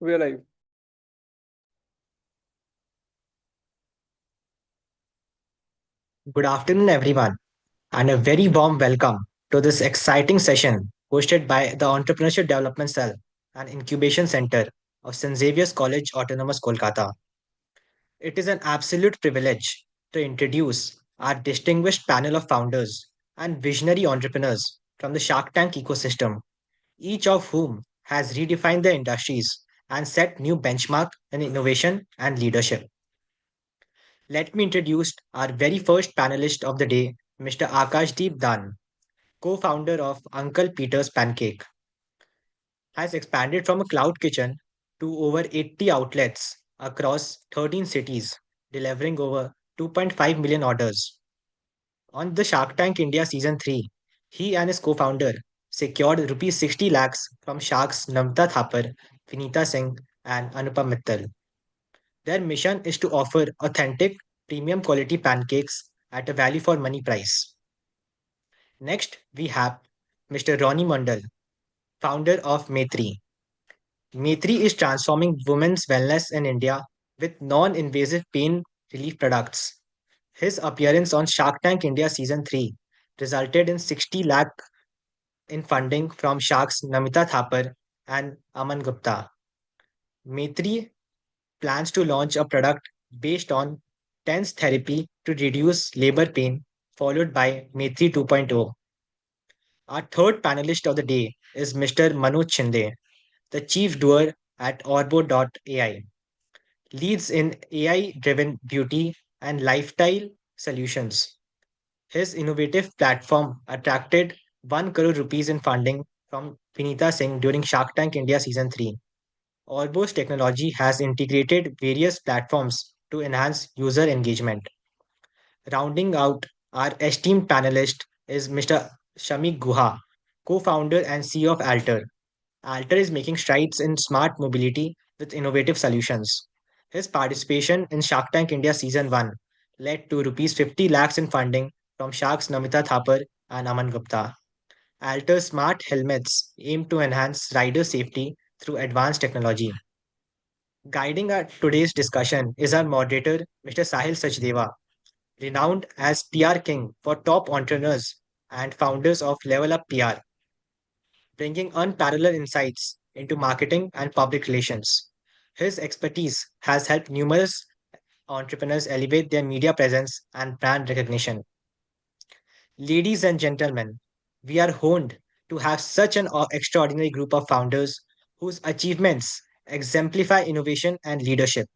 We are live. Good afternoon, everyone, and a very warm welcome to this exciting session hosted by the Entrepreneurship Development Cell and Incubation Center of St. Xavier's College Autonomous Kolkata. It is an absolute privilege to introduce our distinguished panel of founders and visionary entrepreneurs from the Shark Tank ecosystem, each of whom has redefined their industries and set new benchmark in innovation and leadership. Let me introduce our very first panelist of the day, Mr. Akash Deep, co-founder of Uncle Peter's Pancake, has expanded from a cloud kitchen to over 80 outlets across 13 cities, delivering over 2.5 million orders. On the Shark Tank India Season 3, he and his co-founder secured rupees 60 lakhs from Sharks Namta Thapar, Vinita Singh, and Anupam Mittal. Their mission is to offer authentic, premium quality pancakes at a value for money price. Next, we have Mr. Ronnie Mandal, founder of Maitri. Maitri is transforming women's wellness in India with non invasive pain relief products. His appearance on Shark Tank India Season 3 resulted in 60 lakh in funding from Sharks Namita Thapar and Aman Gupta. Maitri plans to launch a product based on TENS therapy to reduce labor pain, followed by Maitri 2.0. Our third panelist of the day is Mr. Manoj Shinde, the chief doer at Orbo.ai, leads in AI driven beauty and lifestyle solutions. His innovative platform attracted 1 crore rupees in funding from Vinita Singh during Shark Tank India Season 3. Orbo's technology has integrated various platforms to enhance user engagement. Rounding out our esteemed panelist is Mr. Shamik Guha, co-founder and CEO of Alter. Alter is making strides in smart mobility with innovative solutions. His participation in Shark Tank India Season 1 led to rupees 50 lakhs in funding from Sharks Namita Thapar and Aman Gupta. Alter's smart helmets aim to enhance rider safety through advanced technology. Guiding our today's discussion is our moderator, Mr. Sahil Sachdeva, renowned as PR King for top entrepreneurs and founders of Level Up PR, bringing unparalleled insights into marketing and public relations. His expertise has helped numerous entrepreneurs elevate their media presence and brand recognition. Ladies and gentlemen, we are honed to have such an extraordinary group of founders whose achievements exemplify innovation and leadership.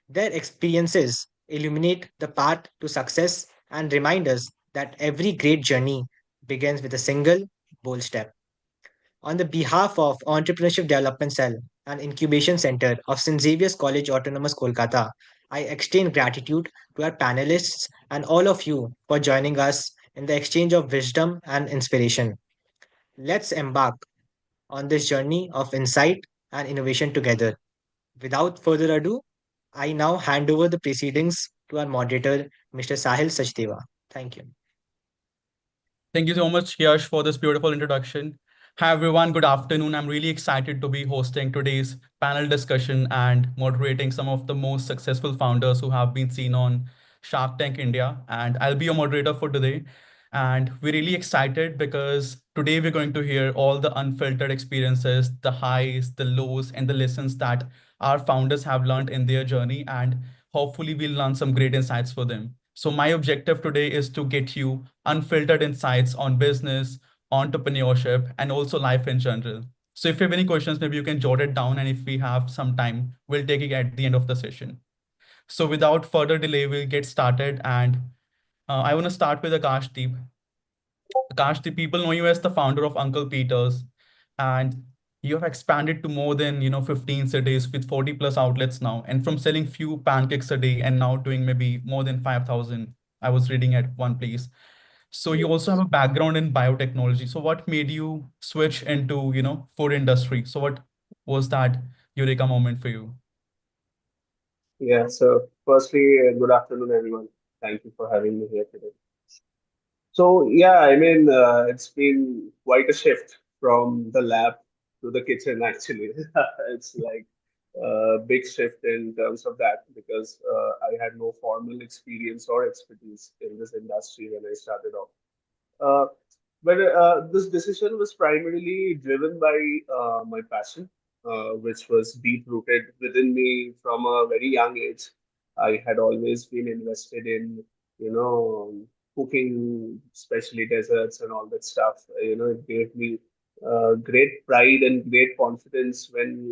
Their experiences illuminate the path to success and remind us that every great journey begins with a single bold step. On the behalf of Entrepreneurship Development Cell and Incubation Center of St. Xavier's College Autonomous Kolkata, I extend gratitude to our panelists and all of you for joining us in the exchange of wisdom and inspiration. Let's embark on this journey of insight and innovation together. Without further ado, I now hand over the proceedings to our moderator, Mr. Sahil Sachdeva. Thank you. Thank you so much, Yash, for this beautiful introduction. Hi, everyone. Good afternoon. I'm really excited to be hosting today's panel discussion and moderating some of the most successful founders who have been seen on Shark Tank India. And I'll be your moderator for today. And we're really excited because today we're going to hear all the unfiltered experiences, the highs, the lows, and the lessons that our founders have learned in their journey. And hopefully, we'll learn some great insights for them. So, my objective today is to get you unfiltered insights on business, entrepreneurship, and also life in general. So, if you have any questions, maybe you can jot it down. And if we have some time, we'll take it at the end of the session. So, without further delay, we'll get started. And I want to start with Akash Deep. Akash, the people know you as the founder of Uncle Peter's, and you have expanded to more than 15 cities with 40 plus outlets now, and from selling few pancakes a day and now doing maybe more than 5,000. I was reading at one place. So you also have a background in biotechnology. So what made you switch into food industry? So what was that eureka moment for you? Yeah, so firstly, good afternoon, everyone. Thank you for having me here today. So, yeah, it's been quite a shift from the lab to the kitchen, actually. It's like big shift in terms of that because I had no formal experience or expertise in this industry when I started off. Uh, but this decision was primarily driven by my passion, which was deep rooted within me from a very young age. I had always been invested in, cooking, especially desserts and all that stuff. It gave me great pride and great confidence when,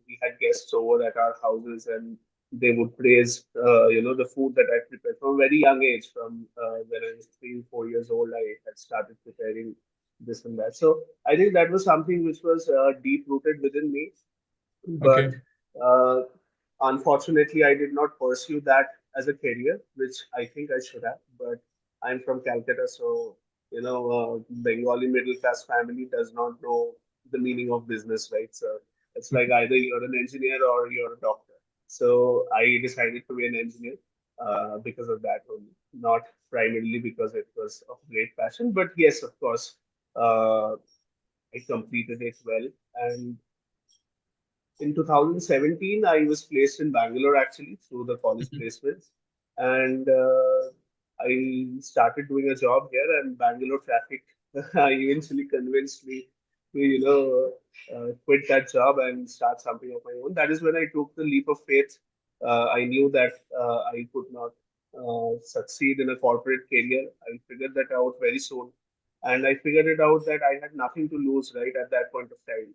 we had guests over at our houses and they would praise the food that I prepared from a very young age. From when I was 3 4 years old, I had started preparing this and that. So I think that was something which was deep rooted within me. But Okay. uh, unfortunately, I did not pursue that as a career, which I think I should have. But I'm from Calcutta, so Bengali middle class family does not know the meaning of business, right? So it's like either you're an engineer or you're a doctor. So I decided to be an engineer because of that only, not primarily because it was of great passion. But yes, of course, I completed it well, and in 2017, I was placed in Bangalore actually through the college Mhm. placements, and I started doing a job here. And Bangalore traffic eventually convinced me to, quit that job and start something of my own. That is when I took the leap of faith. I knew that I could not succeed in a corporate career. I figured that out very soon, and I figured it out that I had nothing to lose right at that point of time.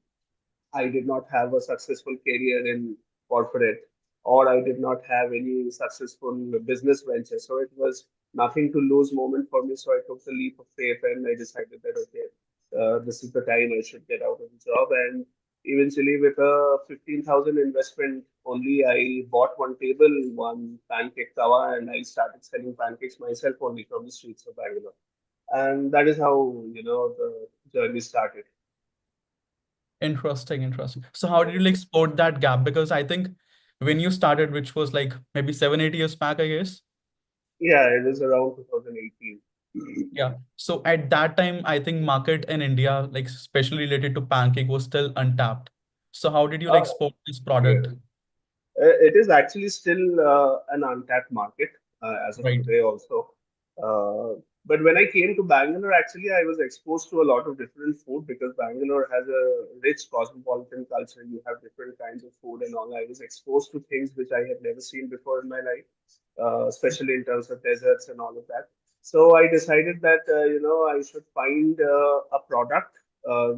I did not have a successful career in corporate, or I did not have any successful business venture. So it was nothing to lose moment for me. So I took the leap of faith and I decided that, okay, this is the time I should get out of the job. And eventually, with a 15,000 investment only, I bought one table, one pancake tawa, and I started selling pancakes myself only from the streets of Bangalore. And that is how, the journey started. Interesting, interesting. So how did you like spot that gap? Because I think when you started, which was like maybe 7, 8 years back, I guess. Yeah, it was around 2018. Yeah. So at that time, I think market in India, like especially related to pancake, was still untapped. So how did you like Uh, spot this yeah. product? It is actually still an untapped market as of Right. today also. But when I came to Bangalore, actually, I was exposed to a lot of different food because Bangalore has a rich cosmopolitan culture. You have different kinds of food and all. I was exposed to things which I had never seen before in my life, especially in terms of desserts and all of that. So I decided that I should find a product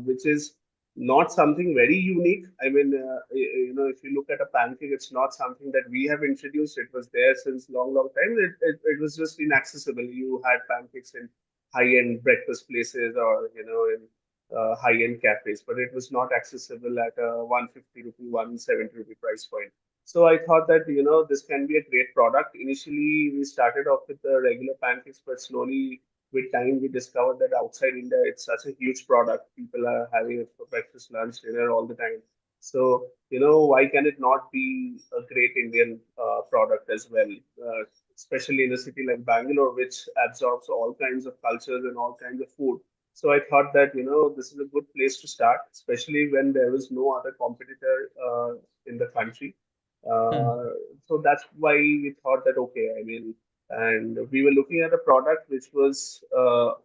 which is not something very unique. I mean, if you look at a pancake, it's not something that we have introduced. It was there since long, long time. It was just inaccessible. You had pancakes in high-end breakfast places or, in high-end cafes, but it was not accessible at a 150 rupee, 170 rupee price point. So I thought that, this can be a great product. Initially, we started off with the regular pancakes, but slowly with time we discovered that outside India it's such a huge product. People are having it for breakfast, lunch, dinner all the time. So why can it not be a great Indian product as well? Especially in a city like Bangalore, which absorbs all kinds of cultures and all kinds of food. So I thought that this is a good place to start, especially when there was no other competitor in the country. Hmm. Uh, so that's why we thought that okay, I mean, and we were looking at a product which was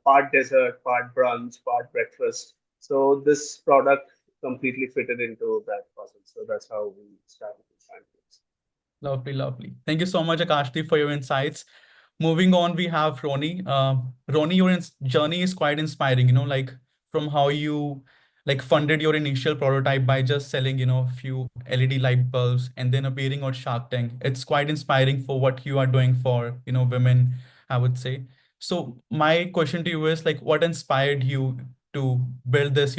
part dessert, part brunch, part breakfast. So this product completely fitted into that puzzle. So that's how we started with pancakes. Lovely, lovely. Thank you so much, Akashdeep, for your insights. Moving on, we have Ronnie. Ronnie, your journey is quite inspiring, like from how you like funded your initial prototype by just selling, a few LED light bulbs and then appearing on Shark Tank. It's quite inspiring for what you are doing for, women, I would say. So my question to you is like, what inspired you to build this,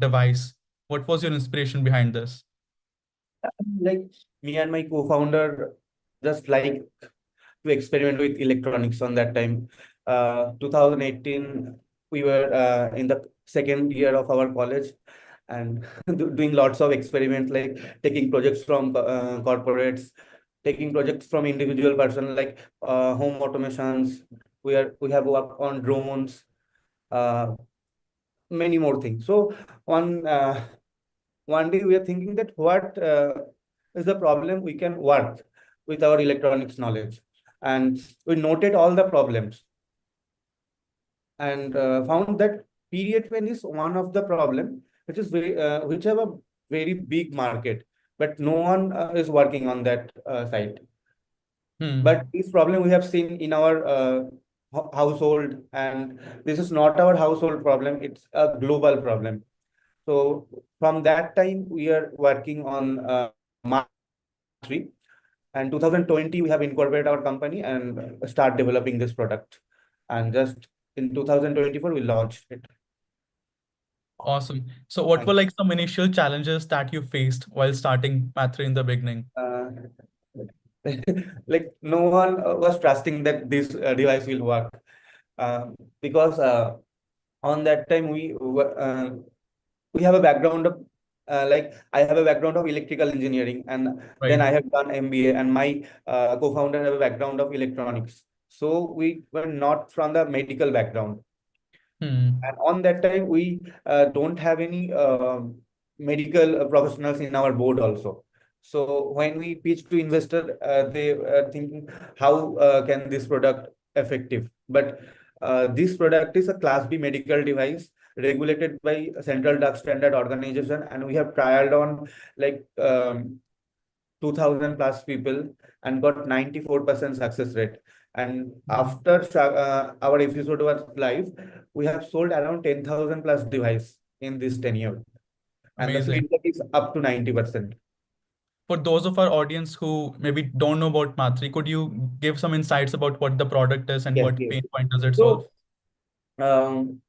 device? What was your inspiration behind this? Like me and my co-founder just like to experiment with electronics on that time. 2018, we were in the second year of our college and doing lots of experiments, like taking projects from corporates, taking projects from individual person, like home automations. We have worked on drones, uh, many more things. So one one day we are thinking that what is the problem we can work with our electronics knowledge. And we noted all the problems and found that period pain is one of the problem which have a very big market, but no one is working on that side. But Hmm. this problem we have seen in our household, and this is not our household problem, it's a global problem. So from that time we are working on mastery, and 2020 we have incorporated our company and start developing this product, and just in 2024 we launched it. Awesome. So what were Thank like some initial challenges that you faced while starting Math3 in the beginning? uh, like no one was trusting that this device will work, because on that time we have a background of like I have a background of electrical engineering, and then Right. I have done MBA, and my co-founder have a background of electronics. So we were not from the medical background. Hmm. And on that time, we don't have any medical professionals in our board also. So when we pitch to investor, they are thinking how can this product effective. But this product is a Class B medical device regulated by a Central Drug Standard Organization, and we have trialed on like 2000 plus people and got 94% success rate. And Hmm. after our episode was live, we have sold around 10,000 plus device in this tenure. And the Amazing. feedback is up to 90%. For those of our audience who maybe don't know about Math3, could you give some insights about what the product is and Yes, what yes. pain point does it solve? So um,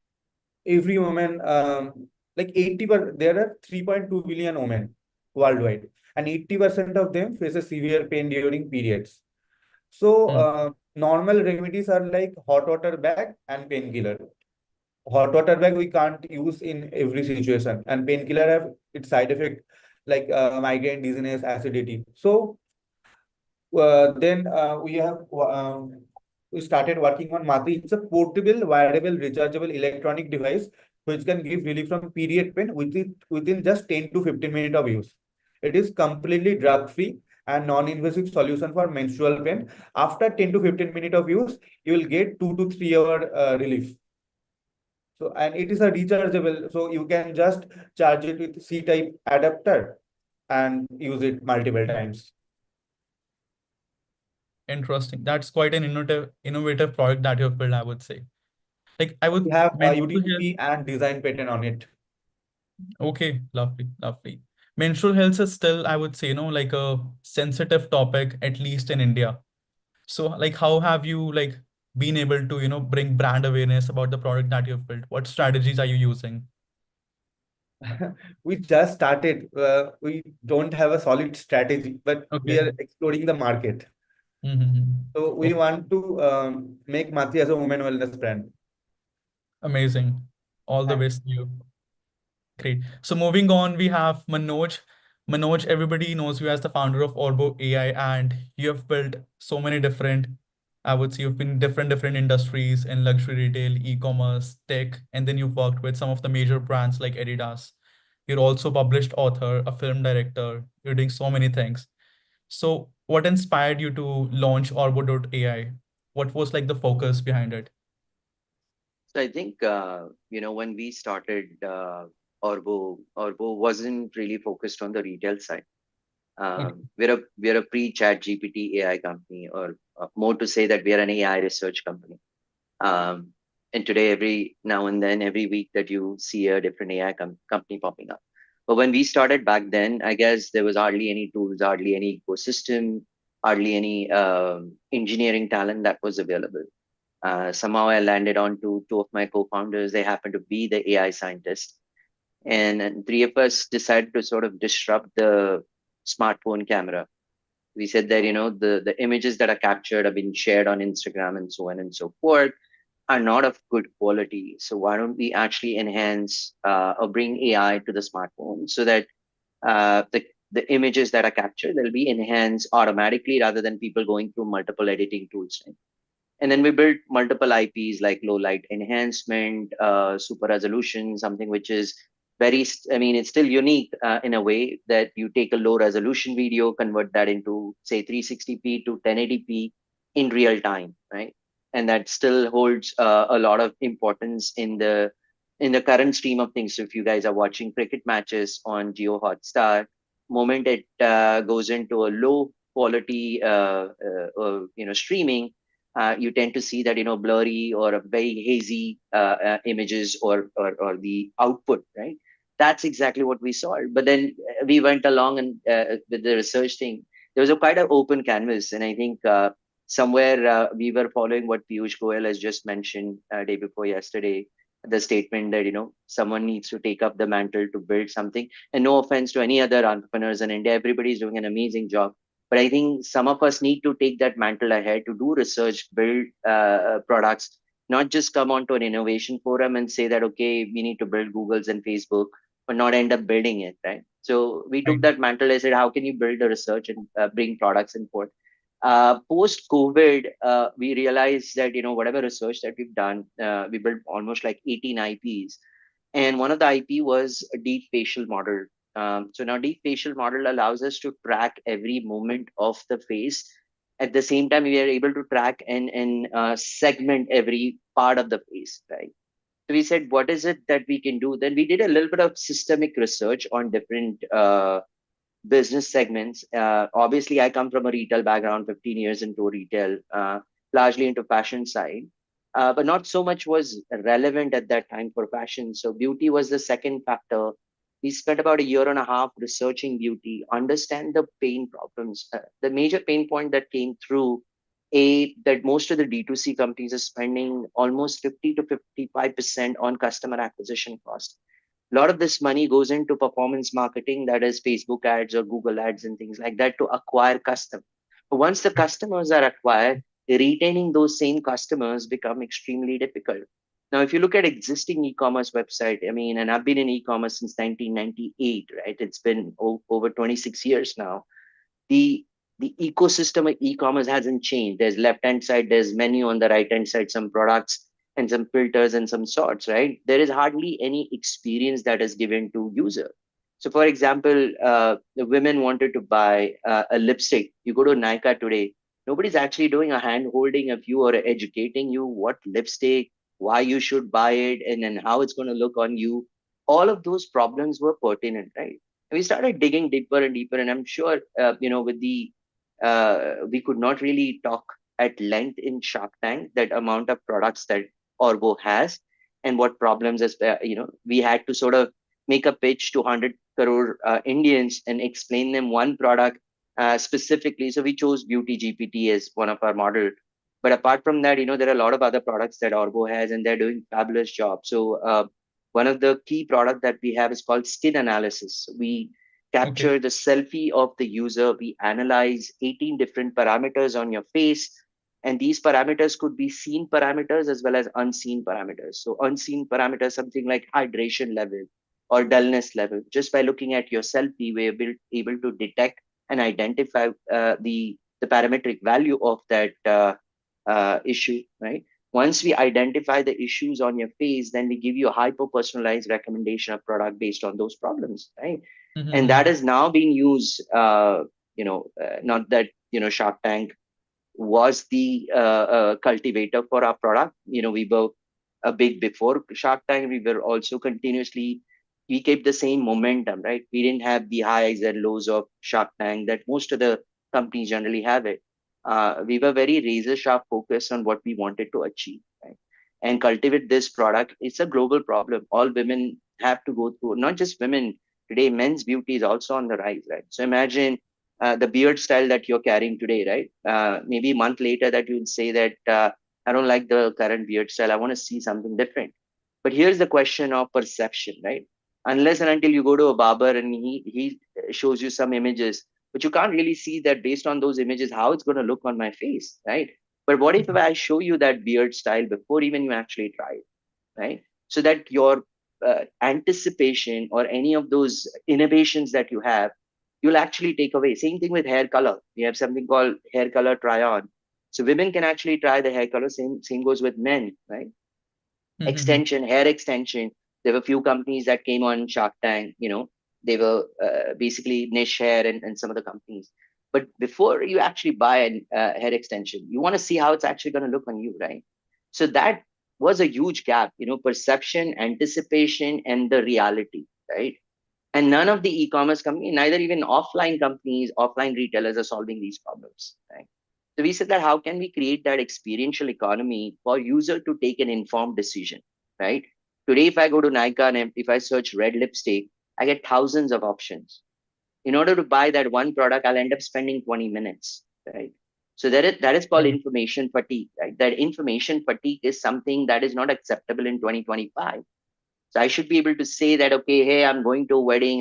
every woman, like there are 3.2 billion women worldwide, and 80% of them faces severe pain during periods. So Hmm. normal remedies are like hot water bag and painkiller. Hot water bag we can't use in every situation, and painkiller have its side effect like migraine, dizziness, acidity. So then we started working on Mati. It's a portable, wearable, rechargeable electronic device which can give relief from period pain within just 10 to 15 minutes of use. It is completely drug-free and non-invasive solution for menstrual pain. After 10 to 15 minutes of use, you will get 2 to 3 hour relief. So, and it is a rechargeable, so you can just charge it with C-type adapter and use it multiple times. Interesting. That's quite an innovative product that you've built, I would say. Like I We would have a mention here. UDP and design patent on it. Okay, lovely, lovely. Menstrual health is still, I would say, like a sensitive topic, at least in India. So, like, how have you like been able to, bring brand awareness about the product that you've built? What strategies are you using? We just started. We don't have a solid strategy, but we Okay. are exploring the market. Mm-hmm. So we Okay. want to make Mati as a women wellness brand. Amazing. All the And best to you. Great. So moving on, we have Manoj. Manoj, everybody knows you as the founder of Orbo.ai, and you have built so many different, I would say you've been different industries in luxury retail, e-commerce, tech, and then you've worked with some of the major brands like Adidas. You're also published author, a film director. You're doing so many things. So what inspired you to launch Orbo.ai? What was like the focus behind it? So I think when we started Orbo wasn't really focused on the retail side. Okay. We're a pre-Chat GPT AI company, or more to say that we are an AI research company. Um, and today, every now and then, every week that you see a different AI company popping up. But when we started back then, I guess there was hardly any tools, hardly any ecosystem, hardly any engineering talent that was available. Somehow I landed on to two of my co-founders. They happened to be the AI scientists. And three of us decided to sort of disrupt the smartphone camera. We said that, the images that are captured have been shared on Instagram and so on and so forth are not of good quality. So why don't we actually enhance or bring AI to the smartphone so that the images that are captured, they'll be enhanced automatically rather than people going through multiple editing tools. Right? And then we built multiple IPs like low light enhancement, super resolution, something which is it's still unique in a way that you take a low resolution video, convert that into say 360p to 1080p in real time, right? And that still holds a lot of importance in the current stream of things. So if you guys are watching cricket matches on Geo Hotstar, moment it goes into a low quality streaming, you tend to see that blurry or a very hazy images or the output, right? That's exactly what we saw. But then we went along and with the research thing, there was a quite an open canvas, and I think somewhere we were following what Piyush Goyal has just mentioned day before yesterday, the statement that someone needs to take up the mantle to build something. And no offense to any other entrepreneurs in India, everybody is doing an amazing job. But I think some of us need to take that mantle ahead to do research, build products, not just come onto an innovation forum and say that okay, we need to build Googles and Facebook, but not end up building it, right? So we took Right. that mantle. I said, how can you build a research and bring products and forth? Post COVID, we realized that whatever research that we've done, we built almost like 18 IPs, and one of the IP was a deep facial model. So now deep facial model allows us to track every movement of the face. At the same time, we are able to track and segment every part of the face, right? So we said, what is it that we can do? Then we did a little bit of systemic research on different business segments. Obviously, I come from a retail background, 15 years into retail, largely into fashion side. But not so much was relevant at that time for fashion. So beauty was the second factor. We spent about a year and a half researching beauty, understand the pain problems. The major pain point that came through, that most of the D2C companies are spending almost 50 to 55% on customer acquisition cost. A lot of this money goes into performance marketing, that is Facebook ads or Google ads and things like that, to acquire customers. But once the customers are acquired, retaining those same customers become extremely difficult. Now, if you look at existing e-commerce website, and I've been in e-commerce since 1998, right? It's been over 26 years now. The the ecosystem of e-commerce hasn't changed. There's left hand side, there's menu, on the right hand side some products and some filters and some sorts, right? There is hardly any experience that is given to user. So for example, the women wanted to buy a lipstick. You go to Nika today, nobody's actually doing a hand holding of you or educating you what lipstick, why you should buy it, and then how it's going to look on you. All of those problems were pertinent, right? And we started digging deeper and deeper, and I'm sure with the we could not really talk at length in Shark Tank that amount of products that Orbo has and what problems as we had to sort of make a pitch to 100 crore Indians and explain them one product specifically. So we chose Beauty GPT as one of our model. But apart from that, there are a lot of other products that Orbo has, and they're doing fabulous job. So one of the key product that we have is called skin analysis. We Okay. capture the selfie of the user. We analyze 18 different parameters on your face. And these parameters could be seen parameters as well as unseen parameters. So unseen parameters, something like hydration level or dullness level. Just by looking at your selfie, we're able to detect and identify the parametric value of that issue, right? Once we identify the issues on your face, then we give you a hyper personalized recommendation of product based on those problems, right? And that Mm-hmm. is now being used not that Shark Tank was the cultivator for our product. We were a big before Shark Tank. We were also continuously, we kept the same momentum, right? We didn't have the highs and lows of Shark Tank that most of the companies generally have it. We were very razor sharp focused on what we wanted to achieve, right? And cultivate this product. It's a global problem. All women have to go through, not just women. Today, men's beauty is also on the rise, right? So imagine the beard style that you're carrying today, right? Maybe a month later that you'll say that I don't like the current beard style. I want to see something different. But here's the question of perception, right? Unless and until you go to a barber and he shows you some images, but you can't really see that based on those images how it's going to look on my face, right? But what if I show you that beard style before even you actually try it, right? So that your anticipation or any of those innovations that you have, you'll actually take away. Same thing with hair color. We have something called hair color try on. So women can actually try the hair color. Same goes with men, right? Mm-hmm. Extension, hair extension. There were a few companies that came on Shark Tank. They were basically niche hair and some of the companies. But before you actually buy a hair extension, you want to see how it's actually going to look on you, right? So that was a huge gap, perception, anticipation, and the reality, right? And none of the e-commerce companies, neither even offline companies, offline retailers are solving these problems, right? So we said that how can we create that experiential economy for user to take an informed decision, right? Today, if I go to Nika and if I search red lipstick, I get thousands of options. In order to buy that one product, I'll end up spending 20 minutes, right? So that is called Mm. information fatigue, right? That information fatigue is something that is not acceptable in 2025. So I should be able to say that, okay, hey, I'm going to a wedding,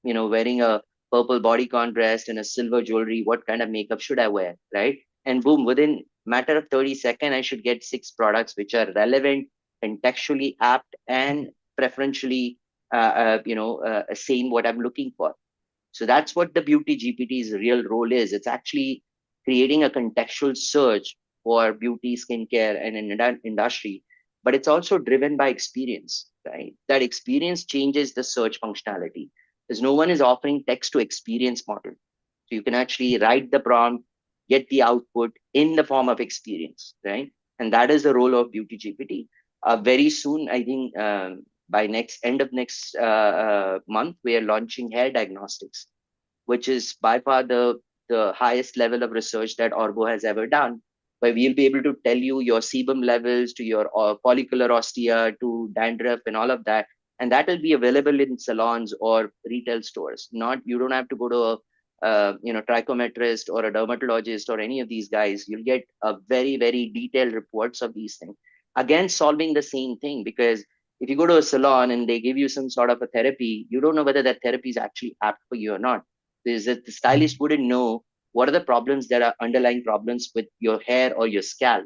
wearing a purple bodycon dress and a silver jewelry. What kind of makeup should I wear, right? And boom, within matter of 30 seconds, I should get 6 products which are relevant, contextually apt, and preferentially, same what I'm looking for. So that's what the Beauty GPT's real role is. It's actually creating a contextual search for beauty, skincare, and an industry, but it's also driven by experience, right? That experience changes the search functionality because no one is offering text to experience model. So you can actually write the prompt, get the output in the form of experience, right? And that is the role of Beauty GPT. Very soon, I think by end of next month, we are launching hair diagnostics, which is by far the highest level of research that Orbo has ever done, where we'll be able to tell you your sebum levels to your follicular ostia to dandruff and all of that. And that will be available in salons or retail stores. Not you don't have to go to a trichometrist or a dermatologist or any of these guys. You'll get a very, very detailed reports of these things. Again, solving the same thing, because if you go to a salon and they give you some sort of a therapy, you don't know whether that therapy is actually apt for you or not. Is that the stylist wouldn't know what are the problems that are underlying problems with your hair or your scalp,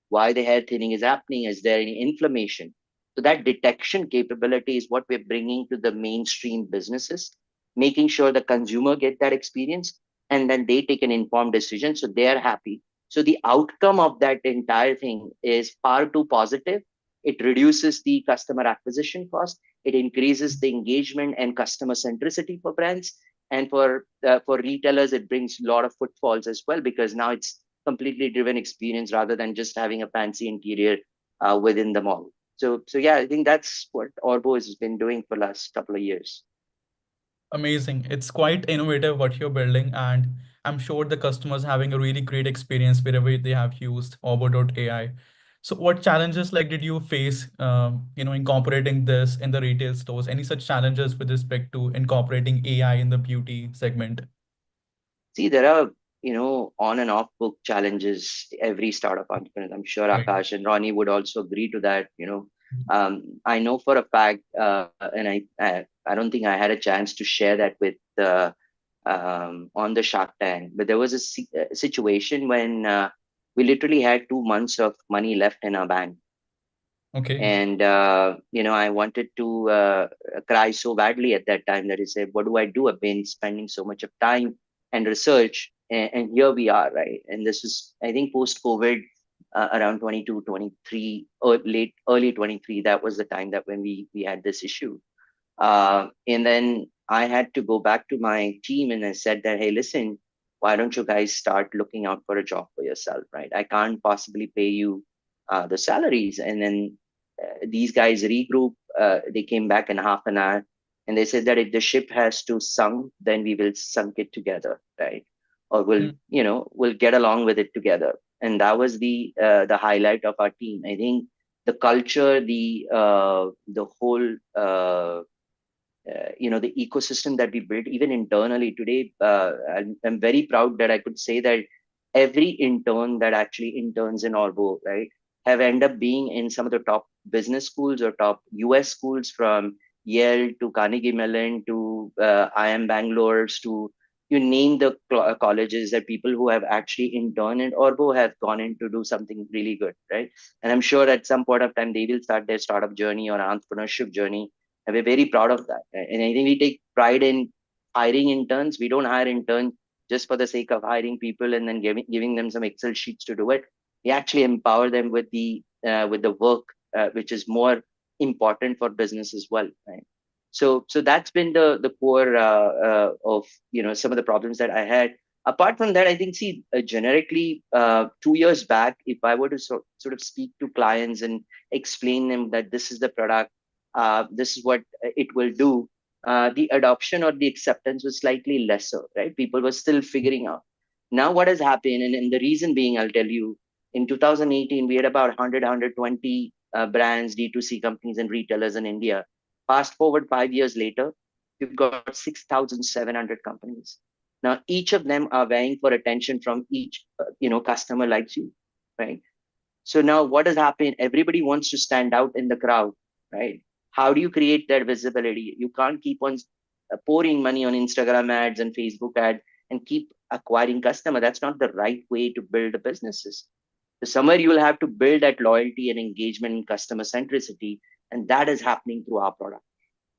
why the hair thinning is happening, is there any inflammation. So that detection capability is what we're bringing to the mainstream businesses, making sure the consumer get that experience and then they take an informed decision so they are happy. So the outcome of that entire thing is far too positive. It reduces the customer acquisition cost, it increases the engagement and customer centricity for brands, and for retailers it brings a lot of footfalls as well, because now it's completely driven experience rather than just having a fancy interior within the mall. So yeah, I think that's what Orbo has been doing for the last couple of years. Amazing. It's quite innovative what you're building, and I'm sure the customers having a really great experience wherever they have used Orbo.ai. So what challenges like did you face, incorporating this in the retail stores? Any such challenges with respect to incorporating AI in the beauty segment? See, there are on and off book challenges every startup entrepreneur. I'm sure Right. Akash and Ronnie would also agree to that. I know for a fact, and I don't think I had a chance to share that with on the Shark Tank, but there was a situation when we literally had 2 months of money left in our bank. Okay. And I wanted to cry so badly at that time that I said, what do I do? I've been spending so much of time and research, and here we are, right? And this is, I think, post COVID, around 22 23 or late early 23. That was the time that when we had this issue. And then I had to go back to my team and I said that, hey, listen, why don't you guys start looking out for a job for yourself, right? I can't possibly pay you the salaries. And then these guys regroup. They came back in half an hour and they said that if the ship has to sunk, then we will sunk it together, right? Or Mm. we'll get along with it together. And that was the highlight of our team. I think the culture, the whole the ecosystem that we built even internally today. I'm very proud that I could say that every intern that actually interns in Orbo, right, have end up being in some of the top business schools or top US schools, from Yale to Carnegie Mellon to IM Bangalore's, to you name the colleges, that people who have actually interned in Orbo have gone in to do something really good, right? And I'm sure at some point of time they will start their startup journey or entrepreneurship journey, and we're very proud of that. And I think we take pride in hiring interns. We don't hire interns just for the sake of hiring people and then giving them some Excel sheets to do it. We actually empower them with the work, which is more important for business as well, right? So that's been the core of some of the problems that I had. Apart from that, I think, see, generically, 2 years back, if I were to sort of speak to clients and explain them that this is the product, this is what it will do, the adoption or the acceptance was slightly lesser, right? People were still figuring out. Now, what has happened, and the reason being, I'll tell you, in 2018, we had about 100, 120 brands, D2C companies, and retailers in India. Fast forward 5 years later, we've got 6,700 companies. Now, each of them are vying for attention from each, customer like you, right? So now what has happened? Everybody wants to stand out in the crowd, right? How do you create that visibility? You can't keep on pouring money on Instagram ads and Facebook ad and keep acquiring customer. That's not the right way to build a businesses. So somewhere you will have to build that loyalty and engagement and customer centricity, and that is happening through our product.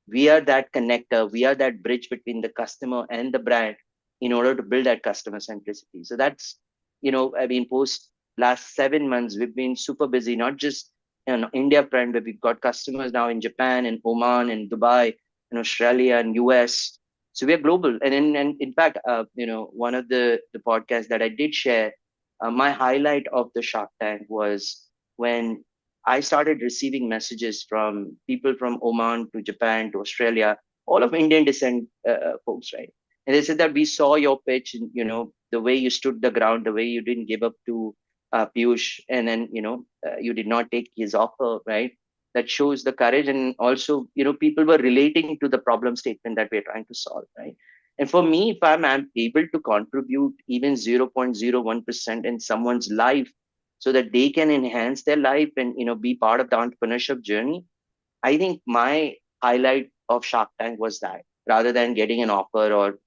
We are that connector, we are that bridge between the customer and the brand in order to build that customer centricity. So that's, I mean, post last 7 months, we've been super busy, not just in India front, but we've got customers now in Japan and Oman and Dubai and Australia and US. So we are global. And in fact, one of the podcasts that I did share, my highlight of the Shark Tank was when I started receiving messages from people from Oman to Japan to Australia, all of Indian descent folks, right? And they said that we saw your pitch, and the way you stood the ground, the way you didn't give up to Piyush, and then you did not take his offer, right? That shows the courage, and also people were relating to the problem statement that we're trying to solve, right? And for me, if I'm able to contribute even 0.01% in someone's life so that they can enhance their life and be part of the entrepreneurship journey, I think my highlight of Shark Tank was that, rather than getting an offer or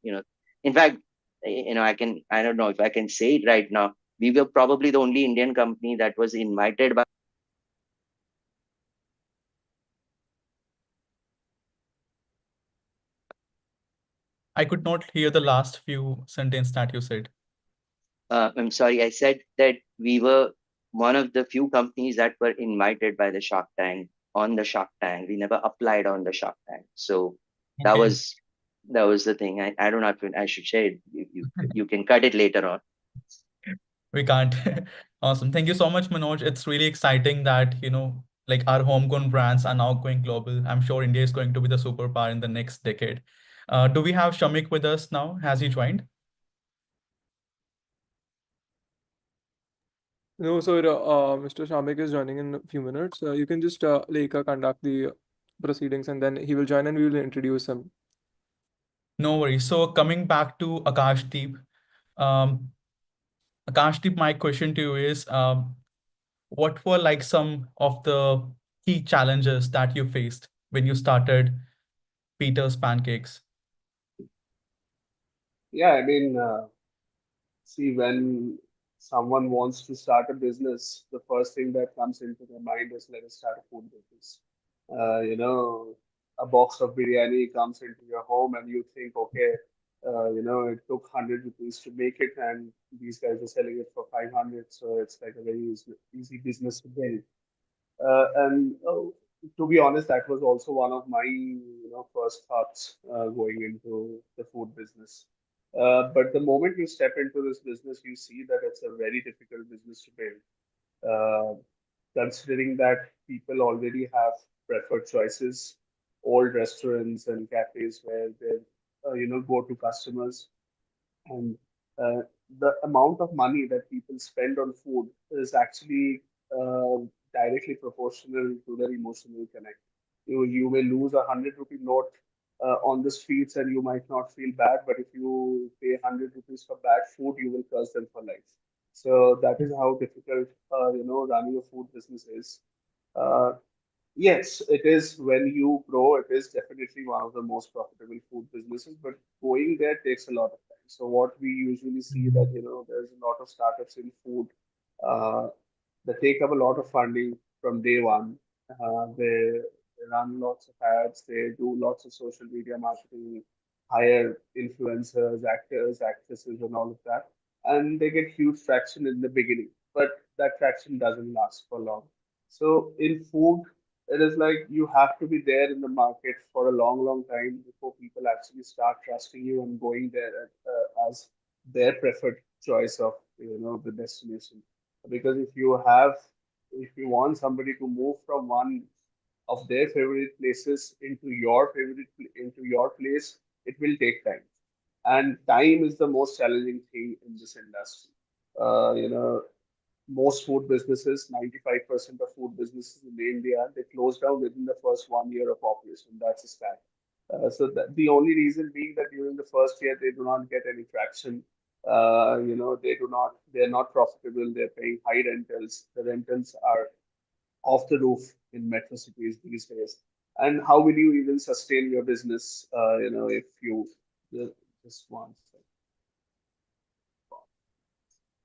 in fact, I don't know if I can say it right now, we were probably the only Indian company that was invited by. I could not hear the last few sentence that you said. I'm sorry, I said that we were one of the few companies that were invited by the Shark Tank on the Shark Tank. We never applied on the Shark Tank. So that Okay. was that was the thing. I don't know if I should share it. You can cut it later on. We can't. Awesome. Thank you so much, Manoj. It's really exciting that, like our homegrown brands are now going global. I'm sure India is going to be the superpower in the next decade. Do we have Shamik with us now? Has he joined? No, sir. Mr. Shamik is joining in a few minutes. You can just conduct the proceedings, and then he will join, and we will introduce him. No worries. So coming back to Akash Deep, um, Akash Deep, my question to you is, what were like some of the key challenges that you faced when you started Peter's Pancakes? Yeah, I mean, see, when someone wants to start a business, the first thing that comes into their mind is, let us start a food business. A box of biryani comes into your home and you think, okay, it took 100 rupees to make it and these guys are selling it for 500. So it's like a very easy business to build. And to be honest, that was also one of my first thoughts going into the food business. But the moment you step into this business, you see that it's a very difficult business to build. Uh, Considering that people already have preferred choices, old restaurants and cafes where they go to customers, and uh, the amount of money that people spend on food is actually uh, directly proportional to their emotional connect. You may lose 100 rupee note on the streets and you might not feel bad, but if you pay 100 rupees for bad food, you will curse them for life. So that is how difficult running a food business is. Uh, Yes, it is. When you grow, it is definitely one of the most profitable food businesses, but going there takes a lot of time. So what we usually see that, there's a lot of startups in food. Uh, they take up a lot of funding from day one. They run lots of ads, they do lots of social media marketing, hire influencers, actors, actresses, and all of that. And they get huge traction in the beginning, but that traction doesn't last for long. So in food, it is like you have to be there in the market for a long, long time before people actually start trusting you and going there as their preferred choice of the destination. Because if you want somebody to move from one of their favorite places into your place, it will take time, and time is the most challenging thing in this industry. You know, most food businesses, 95% of food businesses in India, they close down within the first 1 year of operation. That's a stat. So that the only reason being that during the first year they do not get any traction. They're not profitable. They're paying high rentals. The rentals are off the roof in metro cities these days. And how will you even sustain your business? If you just one second.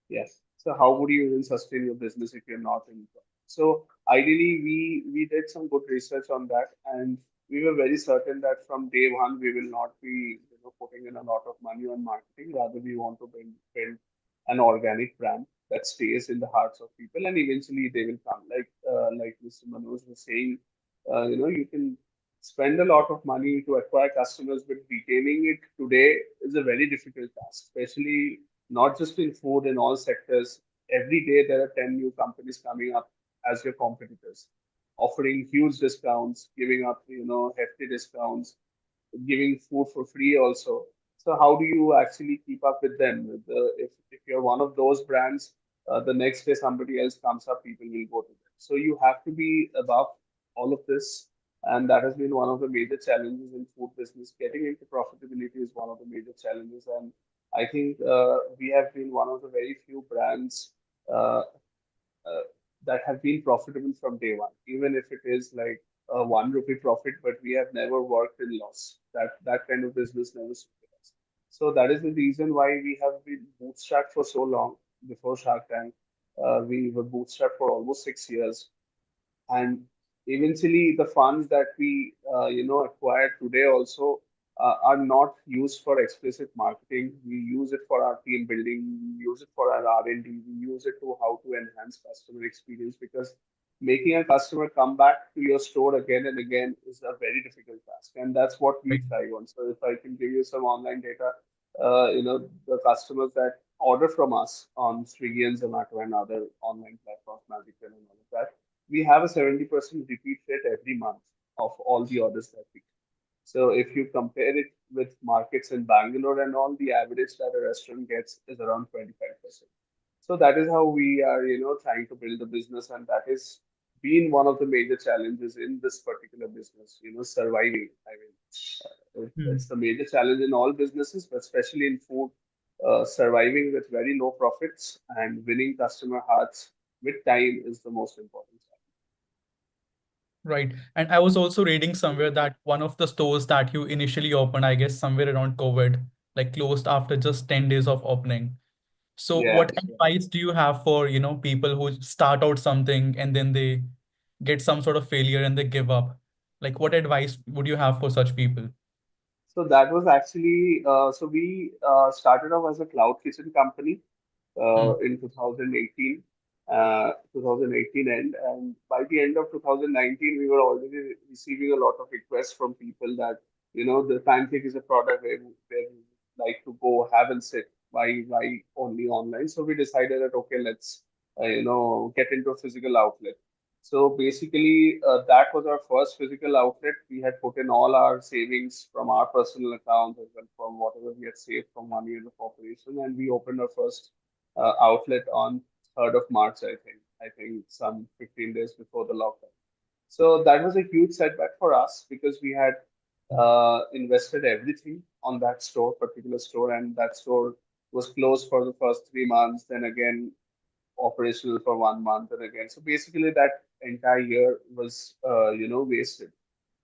Yes. So how would you even sustain your business if you're not in profit? So ideally, we did some good research on that, and we were very certain that from day one we will not be putting in a lot of money on marketing. Rather, we want to build an organic brand that stays in the hearts of people, and eventually they will come. Like Mr. Manoj was saying, you can spend a lot of money to acquire customers, but retaining it today is a very difficult task, especially not just in food, in all sectors. Every day there are 10 new companies coming up as your competitors, offering huge discounts, giving up, hefty discounts, giving food for free also. So how do you actually keep up with them? If you're one of those brands, the next day somebody else comes up, people will go to them. So you have to be above all of this, and that has been one of the major challenges in food business. Getting into profitability is one of the major challenges, and I think we have been one of the very few brands uh, uh, that have been profitable from day one, even if it is like a 1 rupee profit, but we have never worked in loss. That kind of business never suited us. So that is the reason why we have been bootstrapped for so long. Before Shark Tank, we were bootstrapped for almost 6 years, and eventually the funds that we acquire today also are not used for explicit marketing. We use it for our team building, we use it for our R&D, we use it to how to enhance customer experience, because making a customer come back to your store again and again is a very difficult task, and that's what we Right. thrive on. So if I can give you some online data, the customers that order from us on Swiggy and Zomato and other online platforms, Magical and all of that, we have a 70% repeat rate every month of all the orders that we get. So if you compare it with markets in Bangalore and all, the average that a restaurant gets is around 25%. So that is how we are, trying to build the business, and that has been one of the major challenges in this particular business, surviving. I mean, Hmm. it's the major challenge in all businesses, but especially in food, surviving with very low profits and winning customer hearts with time is the most important. Right. And I was also reading somewhere that one of the stores that you initially opened, I guess somewhere around COVID, like closed after just 10 days of opening. So what Yes. advice do you have for, people who start out something and then they get some sort of failure and they give up? Like what advice would you have for such people? So that was actually, so we started off as a cloud kitchen company Hmm. in 2018 end. And by the end of 2019, we were already receiving a lot of requests from people that, the pancake is a product where we like to go have and sit. Why only online? So we decided that, okay, let's, get into a physical outlet. So basically, that was our first physical outlet. We had put in all our savings from our personal account as well from whatever we had saved from 1 year of operation, and we opened our first outlet on 3rd of March, I think. I think some 15 days before the lockdown. So that was a huge setback for us because we had invested everything on that store, particular store, and that store was closed for the first 3 months. Then again, operational for 1 month, and again. So basically, that entire year was, wasted.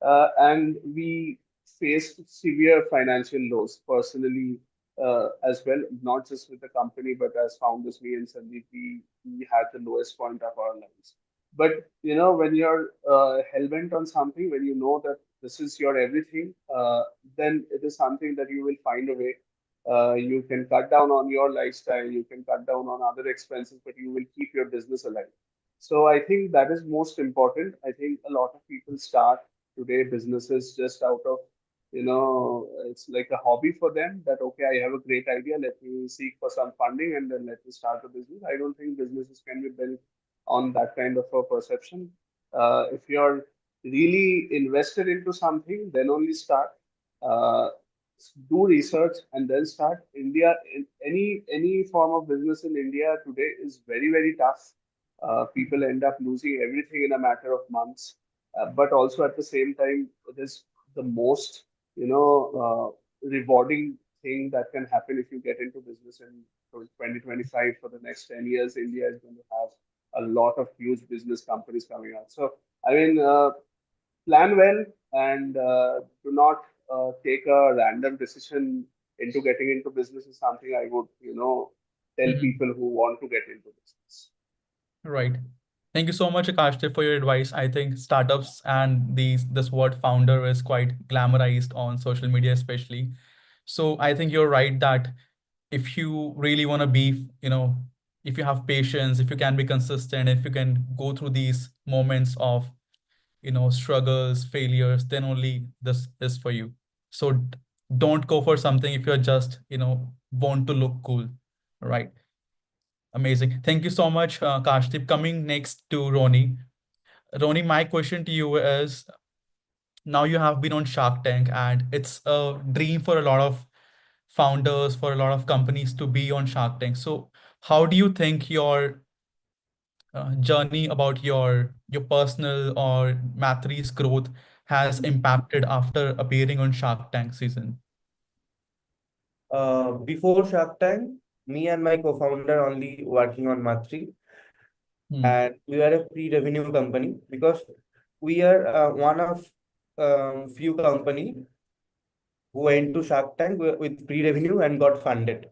And we faced severe financial loss personally as well, not just with the company, but as founders, me and Sandeep, we had the lowest point of our lives. But when you're hell bent on something, when you know that this is your everything, then it is something that you will find a way. You can cut down on your lifestyle, you can cut down on other expenses, but you will keep your business alive. So I think that is most important. I think a lot of people start today businesses just out of, it's like a hobby for them that, okay, I have a great idea, let me seek for some funding and then let me start a business. I don't think businesses can be built on that kind of a perception. If you're really invested into something, then only start. Uh, do research and then start. India, in any form of business in India today is very tough. People end up losing everything in a matter of months. But also at the same time, it is the most, rewarding thing that can happen if you get into business in 2025. For the next 10 years, India is going to have a lot of huge business companies coming out. So, I mean, plan well and do not take a random decision into getting into business is something I would, tell Mhm. people who want to get into business. Right. Thank you so much, Akash, for your advice. I think startups and this word founder is quite glamorized on social media, especially. So I think you're right that if you really want to be, if you have patience, if you can be consistent, if you can go through these moments of, struggles, failures, then only this is for you. So don't go for something if you're just, want to look cool, right? Amazing. Thank you so much, Kashtip. Coming next to Ronnie. Ronnie, my question to you is, now you have been on Shark Tank, and it's a dream for a lot of founders, for a lot of companies to be on Shark Tank. So how do you think your journey about your personal or Mathri's growth has impacted after appearing on Shark Tank season? Before Shark Tank, me and my co-founder only working on Mathri, Hmm. and we are a pre-revenue company because we are one of few company who went to Shark Tank with pre-revenue and got funded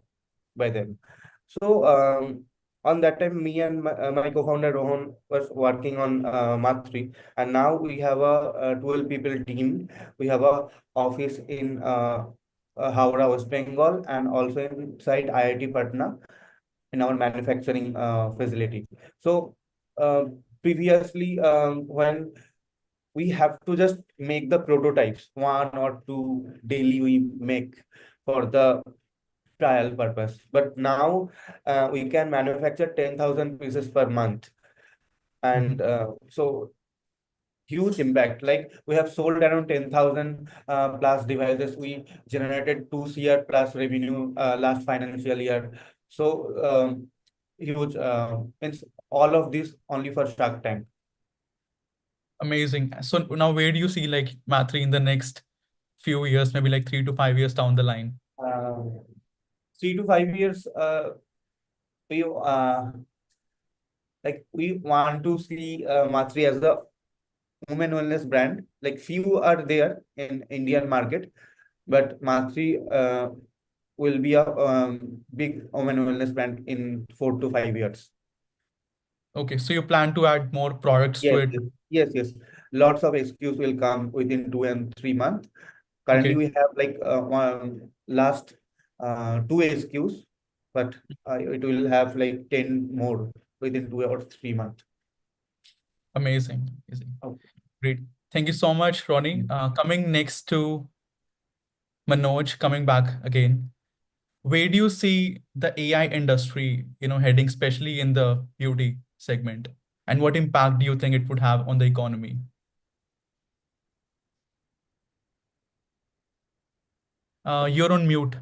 by them. So on that time, me and my co-founder Rohan was working on Mathri, and now we have a 12 people team. We have a office in Howrah, West Bengal, and also inside IIT Patna in our manufacturing facility. So previously, when we have to just make the prototypes, one or two daily we make for the trial purpose. But now we can manufacture 10,000 pieces per month. And Mhm. so huge impact. Like we have sold around 10,000 plus devices. We generated 2 CR plus revenue last financial year. So huge. Means all of this only for Shark Tank. Amazing. So now where do you see like Mathri in the next few years, maybe like 3 to 5 years down the line? Um, 3 to 5 years, we we want to see Matri as a women wellness brand. Like few are there in Indian market, but Matri will be a big women wellness brand in 4 to 5 years. Okay, so you plan to add more products to Yes, it. yes, yes, yes. Lots of SKUs will come within 2 and 3 months. Currently, Okay, we have like one last two SKUs, but it will have like 10 more within 2 or 3 months. amazing. Amazing. Okay. Great. Thank you so much, Ronnie. Coming next to Manoj, coming back again. Where do you see the AI industry, heading, especially in the beauty segment? And what impact do you think it would have on the economy? You're on mute.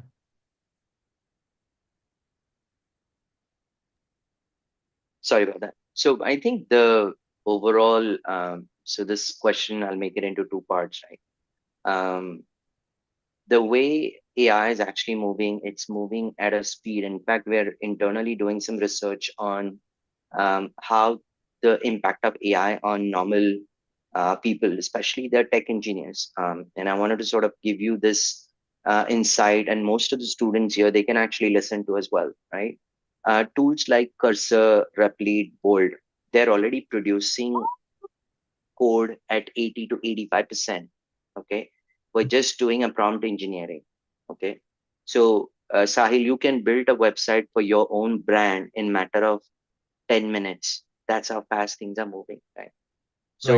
Sorry about that. So I think the overall, so this question, I'll make it into two parts, right? The way AI is actually moving, it's moving at a speed. In fact, we're internally doing some research on how the impact of AI on normal people, especially the tech engineers. And I wanted to sort of give you this insight, and most of the students here, they can actually listen to as well, right? Tools like Cursor, Replit, Bold, they're already producing code at 80 to 85%. Okay. We're just doing a prompt engineering. Okay. So, Sahil, you can build a website for your own brand in matter of 10 minutes. That's how fast things are moving, right? Right. So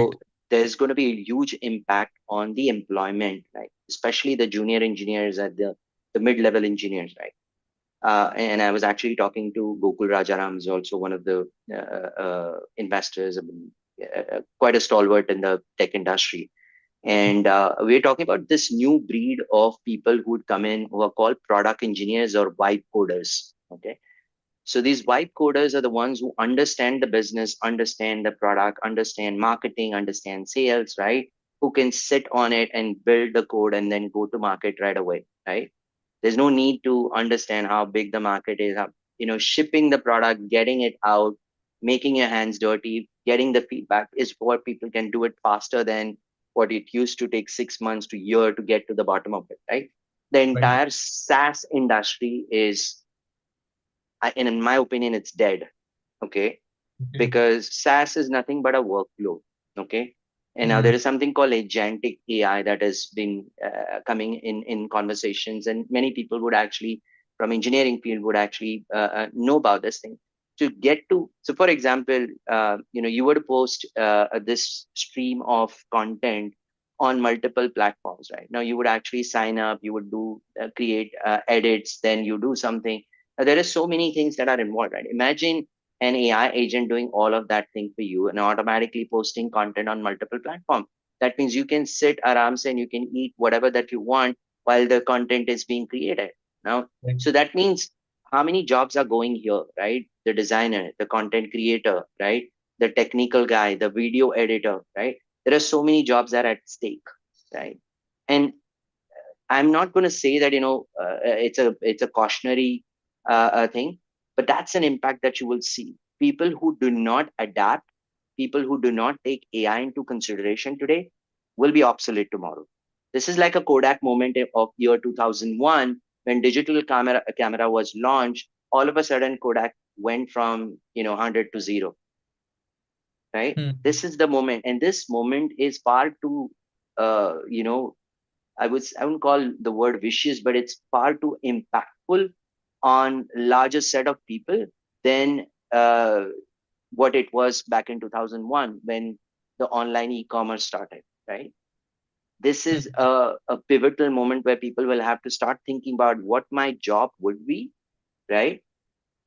there's going to be a huge impact on the employment, right? Especially the junior engineers and the mid-level engineers, right? And I was actually talking to Gokul Rajaram, who's also one of the investors, I mean, quite a stalwart in the tech industry. And we're talking about this new breed of people who would come in who are called product engineers or vibe coders. Okay. So these vibe coders are the ones who understand the business, understand the product, understand marketing, understand sales, right? Who can sit on it and build the code and then go to market right away, right? There's no need to understand how big the market is, how, shipping the product, getting it out, making your hands dirty, getting the feedback is what people can do it faster than what it used to take 6 months to year to get to the bottom of it, right? The Right. entire SaaS industry is, and in my opinion, it's dead. Okay. Okay. Because SaaS is nothing but a workflow. Okay. And now Hmm. there is something called agentic AI that has been coming in conversations, and many people would actually, from engineering field, would actually know about this thing. To get to, so for example, you would post this stream of content on multiple platforms, right? Now you would actually sign up, you would do create edits, then you do something. Now, there are so many things that are involved, right? Imagine an AI agent doing all of that thing for you and automatically posting content on multiple platforms. That means you can sit arams and you can eat whatever that you want while the content is being created. Now, Right. so that means how many jobs are going here, right? The designer, the content creator, right? The technical guy, the video editor, right? There are so many jobs that are at stake, right? And I'm not going to say that it's a cautionary thing, but that's an impact that you will see. People who do not adapt, people who do not take AI into consideration today, will be obsolete tomorrow. This is like a Kodak moment of year 2001 when digital camera was launched. All of a sudden, Kodak went from 100 to zero, right? Hmm. This is the moment, and this moment is far too uh, you know I wouldn't call the word vicious, but it's far too impactful on larger set of people than what it was back in 2001 when the online e-commerce started, right? This Hmm. is a pivotal moment where people will have to start thinking about what my job would be, right?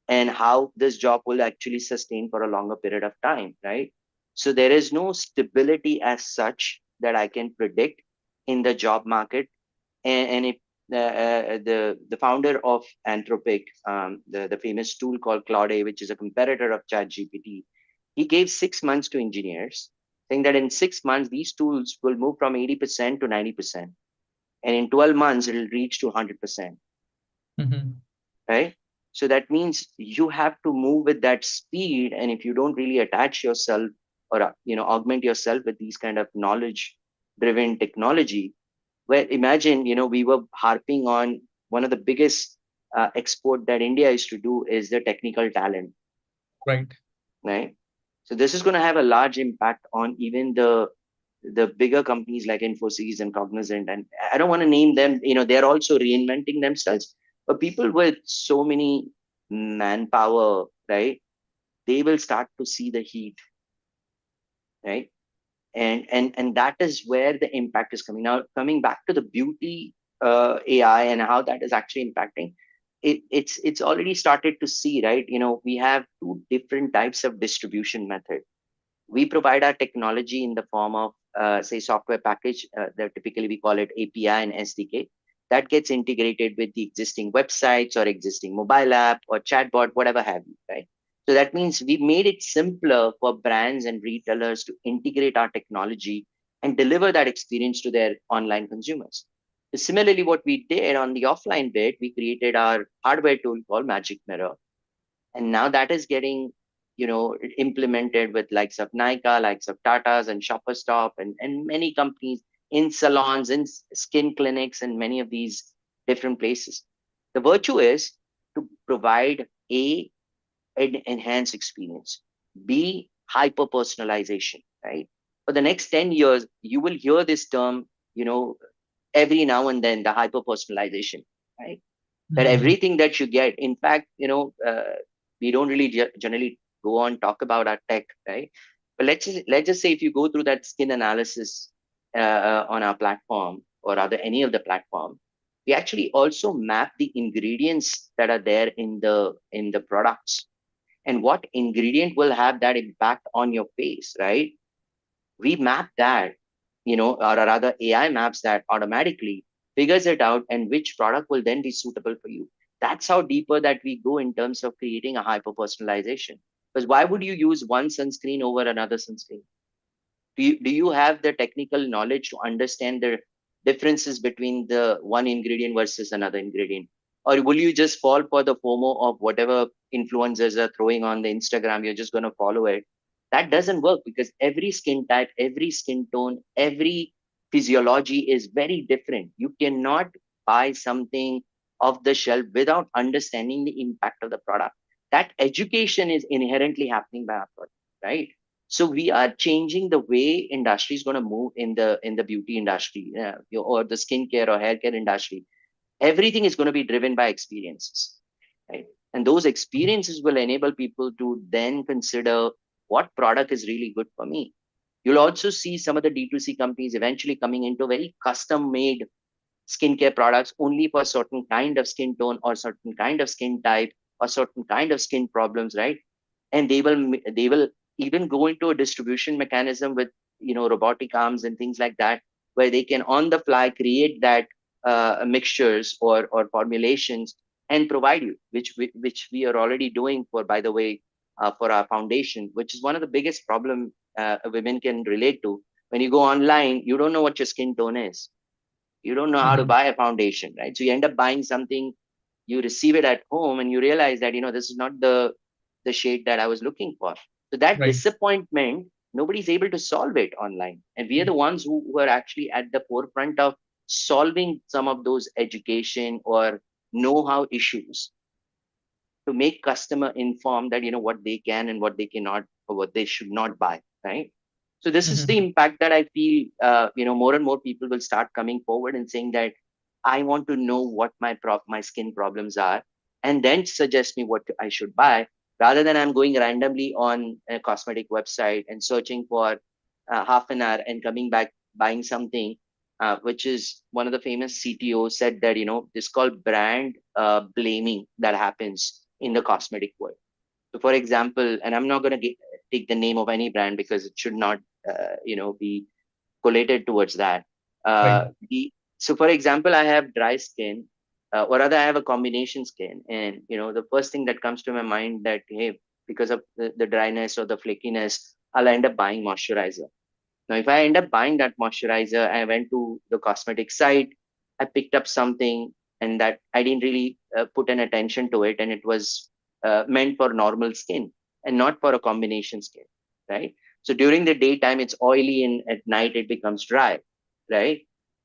And how this job will actually sustain for a longer period of time, right? So there is no stability as such that I can predict in the job market. And if the founder of Anthropic, the famous tool called Claude, which is a competitor of ChatGPT, he gave 6 months to engineers, saying that in 6 months these tools will move from 80% to 90%, and in 12 months it'll reach to 100%. Hmm. Right? So that means you have to move with that speed, and if you don't really attach yourself or augment yourself with these kind of knowledge-driven technology, where imagine we were harping on one of the biggest export that India is to do is the technical talent, Right. right? So this is going to have a large impact on even the bigger companies like Infosys and Cognizant, and I don't want to name them. They're also reinventing themselves. But people with so many manpower, right? They will start to see the heat, right? And that is where the impact is coming. Now, coming back to the beauty AI and how that is actually impacting. It's already started to see, right? We have two different types of distribution method. We provide our technology in the form of say software package that typically we call it API and SDK that gets integrated with the existing websites or existing mobile app or chatbot, whatever have you, right? So that means we made it simpler for brands and retailers to integrate our technology and deliver that experience to their online consumers. Similarly, what we did on the offline bit, we created our hardware tool called Magic Mirror, and now that is getting implemented with likes of Nika, likes of Tatas and Shopper Stop, and many companies in salons, in skin clinics, and many of these different places. The virtue is to provide an enhanced experience, b hyper personalization, right? For the next 10 years you will hear this term, you know every now and then, the hyper personalization, right? That Hmm. everything that you get, in fact, we don't really generally go on talk about our tech, right? But let's just say if you go through that skin analysis on our platform or rather any of the platform, we actually also map the ingredients that are there in the products and what ingredient will have that impact on your face, right? We map that, or rather AI maps that automatically, figures it out, and which product will then be suitable for you. That's how deeper that we go in terms of creating a hyper personalization. Because why would you use one sunscreen over another sunscreen? Do you have the technical knowledge to understand the differences between the one ingredient versus another ingredient? Or will you just fall for the FOMO of whatever influencers are throwing on the Instagram? You're just going to follow it. That doesn't work because every skin type, every skin tone, every physiology is very different. You cannot buy something off the shelf without understanding the impact of the product. That education is inherently happening by our product, right? So we are changing the way industry is going to move in the beauty industry, or the skincare or hair care industry. Everything is going to be driven by experiences, right? And those experiences will enable people to then consider what product is really good for me. You'll also see some of the D2C companies eventually coming into very custom made skincare products only for certain kind of skin tone or certain kind of skin type or certain kind of skin problems, right? And they will even go into a distribution mechanism with robotic arms and things like that, where they can on the fly create that mixtures or formulations and provide you, which we are already doing for, by the way, for our foundation, which is one of the biggest problem women can relate to. When you go online, you don't know what your skin tone is. You don't know how to buy a foundation, right? So you end up buying something, you receive it at home, and you realize that this is not the shade that I was looking for. So that Right. disappointment, nobody's able to solve it online, and we are the ones who are actually at the forefront of solving some of those education or know-how issues to make customer informed that what they can and what they cannot or what they should not buy, right? So this is the impact that I feel more and more people will start coming forward and saying that I want to know what my skin problems are and then suggest me what I should buy, rather than I'm going randomly on a cosmetic website and searching for half an hour and coming back buying something, which is one of the famous CTOs said that this called brand blaming that happens in the cosmetic world. So, for example, and I'm not going to take the name of any brand because it should not, be collated towards that. Right. So, for example, I have dry skin, or rather, I have a combination skin, and the first thing that comes to my mind that hey, because of the dryness or the flakiness, I'll end up buying moisturizer. Now, if I end up buying that moisturizer, I went to the cosmetic site, I picked up something, and that I didn't really put an attention to it, and it was meant for normal skin and not for a combination skin, right? So during the daytime, it's oily, and at night it becomes dry, right?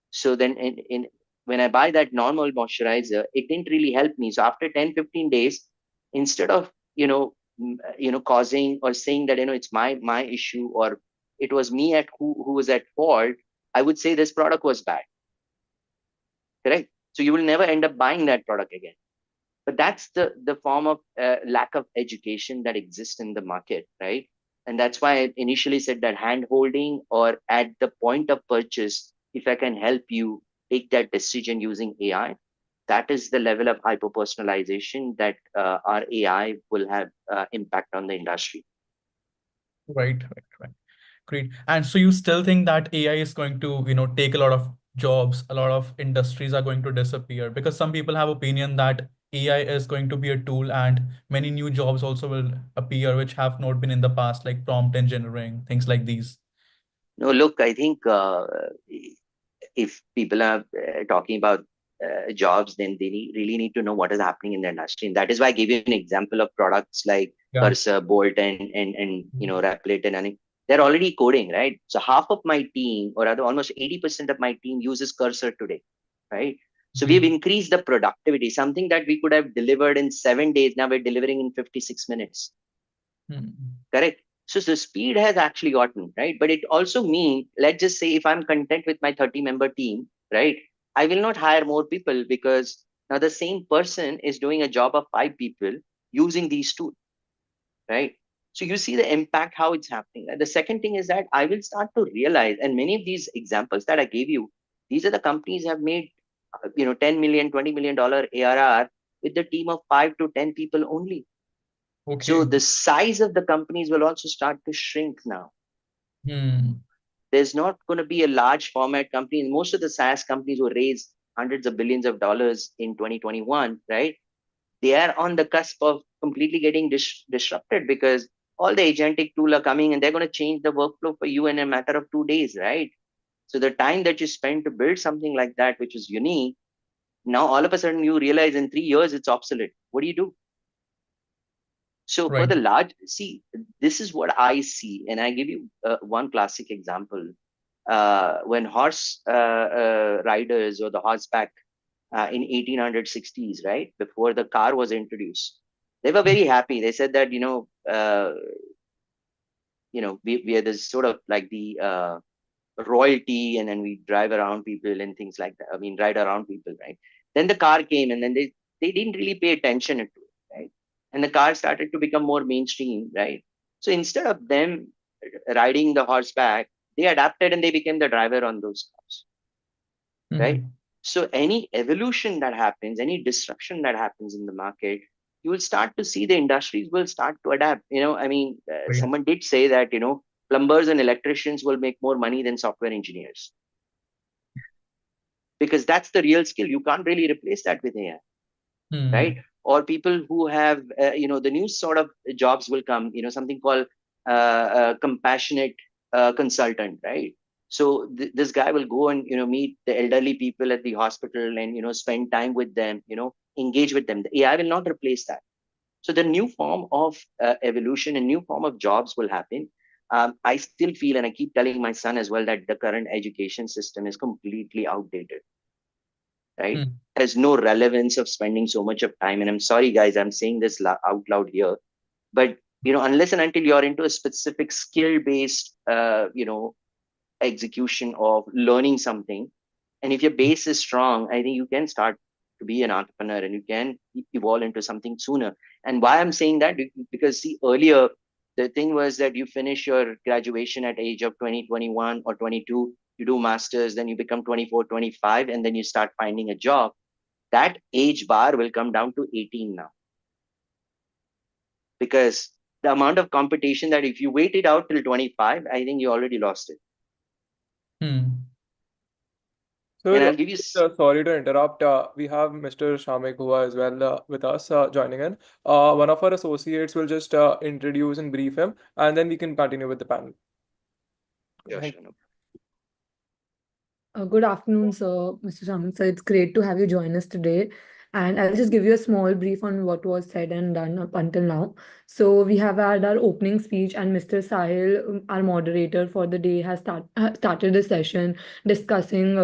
So then when I buy that normal moisturizer, it didn't really help me. So after 10-15 days, instead of causing or saying that it's my issue or it was me who was at fault, I would say this product was bad, correct? So you will never end up buying that product again. But that's the form of lack of education that exists in the market, right? And that's why I initially said that hand holding or at the point of purchase, if I can help you take that decision using AI, that is the level of hyper personalization that our AI will have impact on the industry. Right. Great. And so you still think that AI is going to, take a lot of jobs, a lot of industries are going to disappear? Because some people have opinion that AI is going to be a tool and many new jobs also will appear, which have not been in the past, like prompt engineering, things like these. No, look, I think if people are talking about jobs, then they really need to know what is happening in the industry. And that is why I gave you an example of products like Yeah. Cursor, Bolt, and Replit and anything. They're already coding, right? So half of my team, or rather almost 80% of my team uses Cursor today, right? So we've increased the productivity, something that we could have delivered in 7 days. Now we're delivering in 56 minutes, correct? So the speed has actually gotten, right? But it also means, let's just say if I'm content with my 30-member team, right? I will not hire more people because now the same person is doing a job of 5 people using these tools, right? So you see the impact, how it's happening. And the second thing is that I will start to realize, and many of these examples that I gave you, these are the companies have made, 10 million, $20 million ARR with the team of 5 to 10 people only. So Okay. the size of the companies will also start to shrink now. There's not going to be a large format company. Most of the SaaS companies who raised hundreds of billions of dollars in 2021, right? They are on the cusp of completely getting disrupted because all the agentic tool are coming and they're going to change the workflow for you in a matter of 2 days, right? So the time that you spend to build something like that, which is unique, now all of a sudden you realize in 3 years it's obsolete. What do you do? So for Right. the large, see, this is what I see, and I give you one classic example. When horse riders or the horseback in 1860s, right, before the car was introduced, they were very happy. They said that we are this sort of like the royalty, and then we drive around people and things like that. I mean, ride around people, right? Then the car came, and then they didn't really pay attention to it, right? And the car started to become more mainstream, right? So instead of them riding the horseback, they adapted and they became the driver on those cars, right? So any evolution that happens, any disruption that happens in the market, you will start to see the industries will start to adapt. Right. Someone did say that plumbers and electricians will make more money than software engineers, because that's the real skill. You can't really replace that with AI, right? Or people who have the new sort of jobs will come, something called compassionate consultant, right? So this guy will go and meet the elderly people at the hospital and spend time with them, engage with them. The AI will not replace that. So the new form of evolution and new form of jobs will happen. I still feel, and I keep telling my son as well, that the current education system is completely outdated, right? There's no relevance of spending so much of time. And I'm sorry, guys, I'm saying this out loud here, but unless and until you're into a specific skill-based, execution of learning something, and if your base is strong, I think you can start to be an entrepreneur and you can evolve into something sooner. And why I'm saying that, because see, earlier the thing was that you finish your graduation at age of 20, 21 or 22, you do masters, then you become 24, 25, and then you start finding a job. That age bar will come down to 18 now, because the amount of competition, that if you wait it out till 25, I think you already lost it. So, And I'll give you sorry to interrupt. We have Mr. Shamik Hua as well with us joining in. One of our associates will just introduce and brief him, and then we can continue with the panel. Thank you. Good afternoon, sir, Mr. Shamik sir. It's great to have you join us today. And I'll just give you a small brief on what was said and done up until now. So we have had our opening speech, and Mr. Sahil, our moderator for the day, has started the session discussing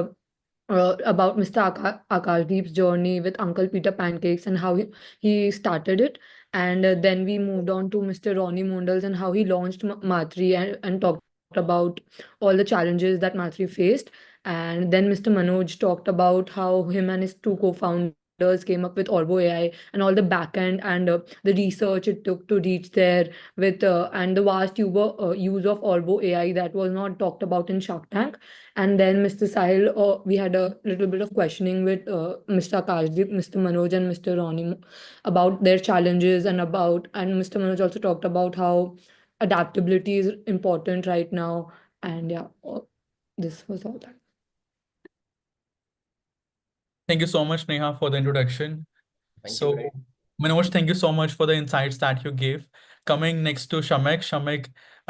about Mr. Akash Deep's journey with Uncle Peter Pancakes and how he started it. And then we moved on to Mr. Ronnie Mondals and how he launched Matri, and talked about all the challenges that Matri faced. And then Mr. Manoj talked about how him and his two co-founders came up with Orbo.ai and all the backend and the research it took to reach there with and the vast use of Orbo.ai that was not talked about in Shark Tank. And then Mr. Sahil, we had a little bit of questioning with Mr. Akashdeep, Mr. Manoj, and Mr. Ronnie about their challenges and Mr. Manoj also talked about how adaptability is important right now. And yeah, this was all that. Thank you so much, Neha, for the introduction. So, Manoj, thank you so much for the insights that you gave. Coming next to Shamek.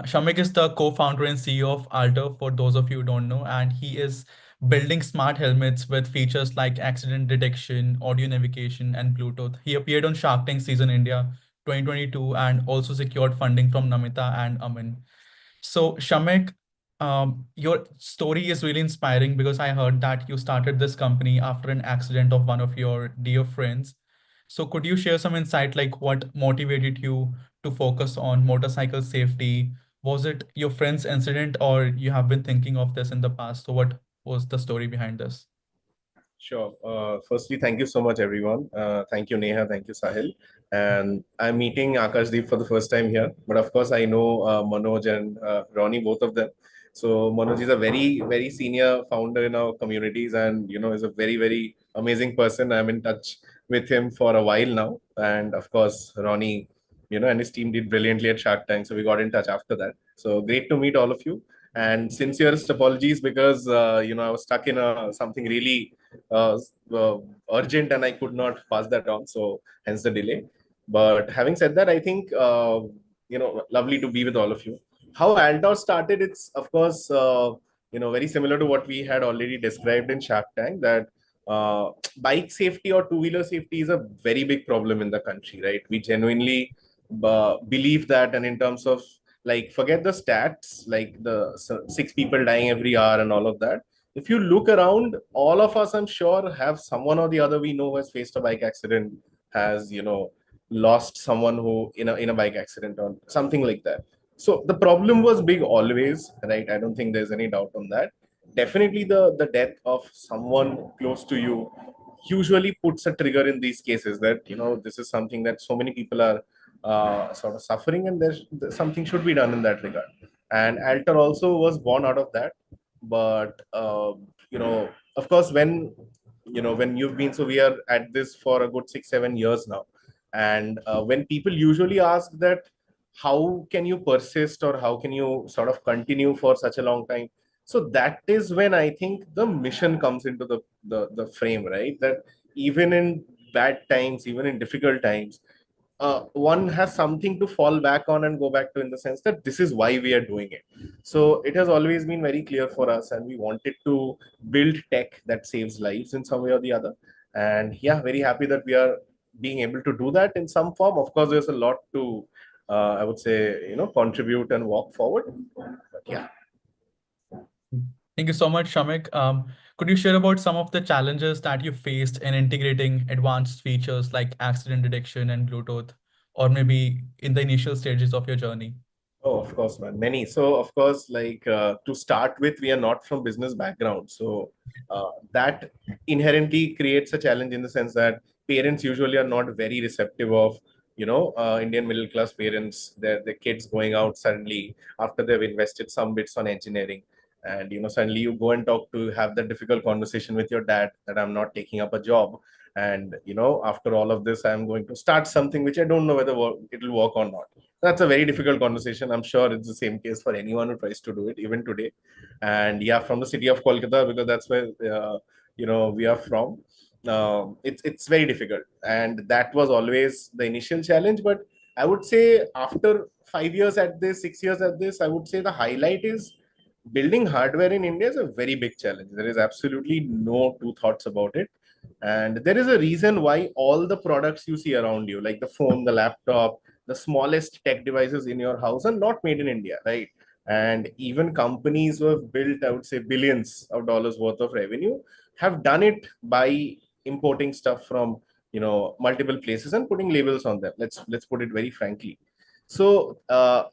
Shamek is the co-founder and CEO of Alter, for those of you who don't know, and he is building smart helmets with features like accident detection, audio navigation, and Bluetooth. He appeared on Shark Tank Season India 2022 and also secured funding from Namita and Amin. So, Shamek, your story is really inspiring because I heard that you started this company after an accident of one of your dear friends. So, could you share some insight, like what motivated you to focus on motorcycle safety? Was it your friend's incident, or you have been thinking of this in the past? So, what was the story behind this? Sure. Firstly, thank you so much, everyone. Thank you, Neha. Thank you, Sahil. And I'm meeting Akash Deep for the first time here. But of course, I know Manoj and Ronnie, both of them. So Manoj is a very, very senior founder in our communities, and is a very, very amazing person. I'm in touch with him for a while now. And of course, Ronnie, and his team did brilliantly at Shark Tank. So we got in touch after that. So great to meet all of you. And sincerest apologies because I was stuck in something really uh, urgent and I could not pass that on. So hence the delay. But having said that, I think lovely to be with all of you. How Altor started, it's of course very similar to what we had already described in Shark Tank. That bike safety or two-wheeler safety is a very big problem in the country, right? We genuinely believe that, and in terms of like forget the stats, like the six people dying every hour and all of that. If you look around, all of us, I'm sure, have someone or the other we know who has faced a bike accident, has lost someone who in a bike accident or something like that. So the problem was big always, right? I don't think there's any doubt on that. Definitely the death of someone close to you usually puts a trigger in these cases that this is something that so many people are sort of suffering, and there's something should be done in that regard. And Alter also was born out of that. But of course, when you've been, so we are at this for a good 6 7 years now. And when people usually ask that how can you persist or how can you sort of continue for such a long time, so that is when I think the mission comes into the frame, right? That even in bad times, even in difficult times, one has something to fall back on and go back to, in the sense that this is why we are doing it. So it has always been very clear for us, and we wanted to build tech that saves lives in some way or the other. And yeah, very happy that we are being able to do that in some form. Of course, there's a lot to, I would say, contribute and walk forward. But yeah. Thank you so much, Shamik. Could you share about some of the challenges that you faced in integrating advanced features like accident detection and Bluetooth, or maybe in the initial stages of your journey? Oh, of course, man. Many. So, of course, like to start with, we are not from business background. So, that inherently creates a challenge in the sense that parents usually are not very receptive of, Indian middle class parents, their kids going out suddenly after they've invested some bits on engineering. And, suddenly you go and talk to have that difficult conversation with your dad that I'm not taking up a job. And, after all of this, I'm going to start something which I don't know whether it will work or not. That's a very difficult conversation. I'm sure it's the same case for anyone who tries to do it, even today. And yeah, from the city of Kolkata, because that's where we are from. It's very difficult, and that was always the initial challenge. But I would say after 5 years at this, 6 years at this, I would say the highlight is building hardware in India is a very big challenge. There is absolutely no two thoughts about it. And there is a reason why all the products you see around you, like the phone, the laptop, the smallest tech devices in your house, are not made in India, right? And even companies who have built, I would say, billions of dollars worth of revenue have done it by importing stuff from multiple places and putting labels on them. Let's put it very frankly. So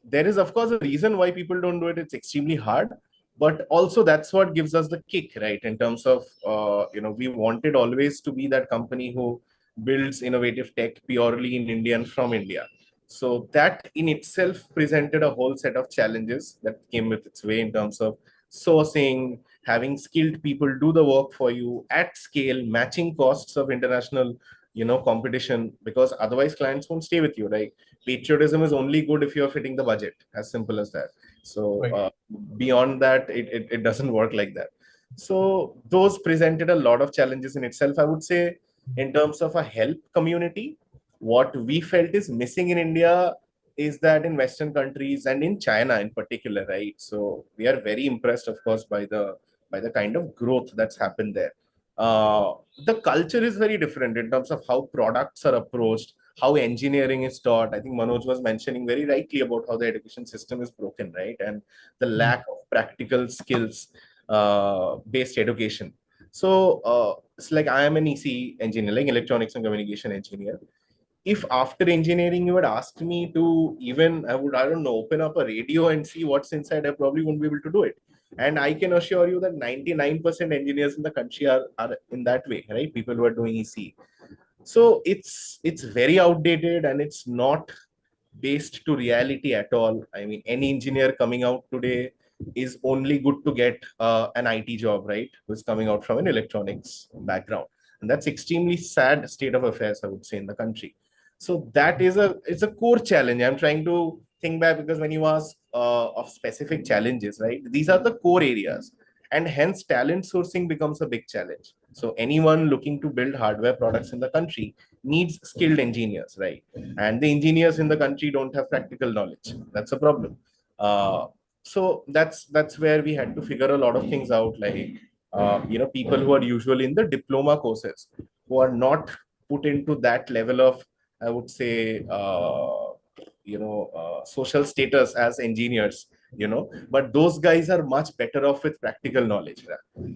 there is, of course, a reason why people don't do it. It's extremely hard, but also that's what gives us the kick, right? In terms of we wanted always to be that company who builds innovative tech purely in India and from India. So that in itself presented a whole set of challenges that came with its way in terms of sourcing, having skilled people do the work for you at scale, matching costs of international competition, because otherwise clients won't stay with you, right? Patriotism is only good if you're fitting the budget, as simple as that. So Right. beyond that, it doesn't work like that. So those presented a lot of challenges in itself, I would say. In terms of a help community, what we felt is missing in India is that in Western countries and in China in particular, right? So we are very impressed, of course, by the kind of growth that's happened there. The culture is very different in terms of how products are approached, how engineering is taught. I think Manoj was mentioning very rightly about how the education system is broken, right? And the lack of practical skills based education. So it's like I am an EC engineer, like electronics and communication engineer. If after engineering you had asked me to even, I don't know, open up a radio and see what's inside, I probably wouldn't be able to do it. And I can assure you that 99% engineers in the country are in that way, right? People who are doing EC. So it's very outdated, and it's not based to reality at all. I mean, any engineer coming out today is only good to get an IT job, right? Who's coming out from an electronics background, and that's extremely sad state of affairs, I would say, in the country. So that is it's a core challenge. I'm trying to think back, because when you ask of specific challenges, right? These are the core areas, and hence talent sourcing becomes a big challenge. So anyone looking to build hardware products in the country needs skilled engineers, right? And the engineers in the country don't have practical knowledge. That's a problem. So that's where we had to figure a lot of things out, like people who are usually in the diploma courses, who are not put into that level of, I would say, social status as engineers, but those guys are much better off with practical knowledge,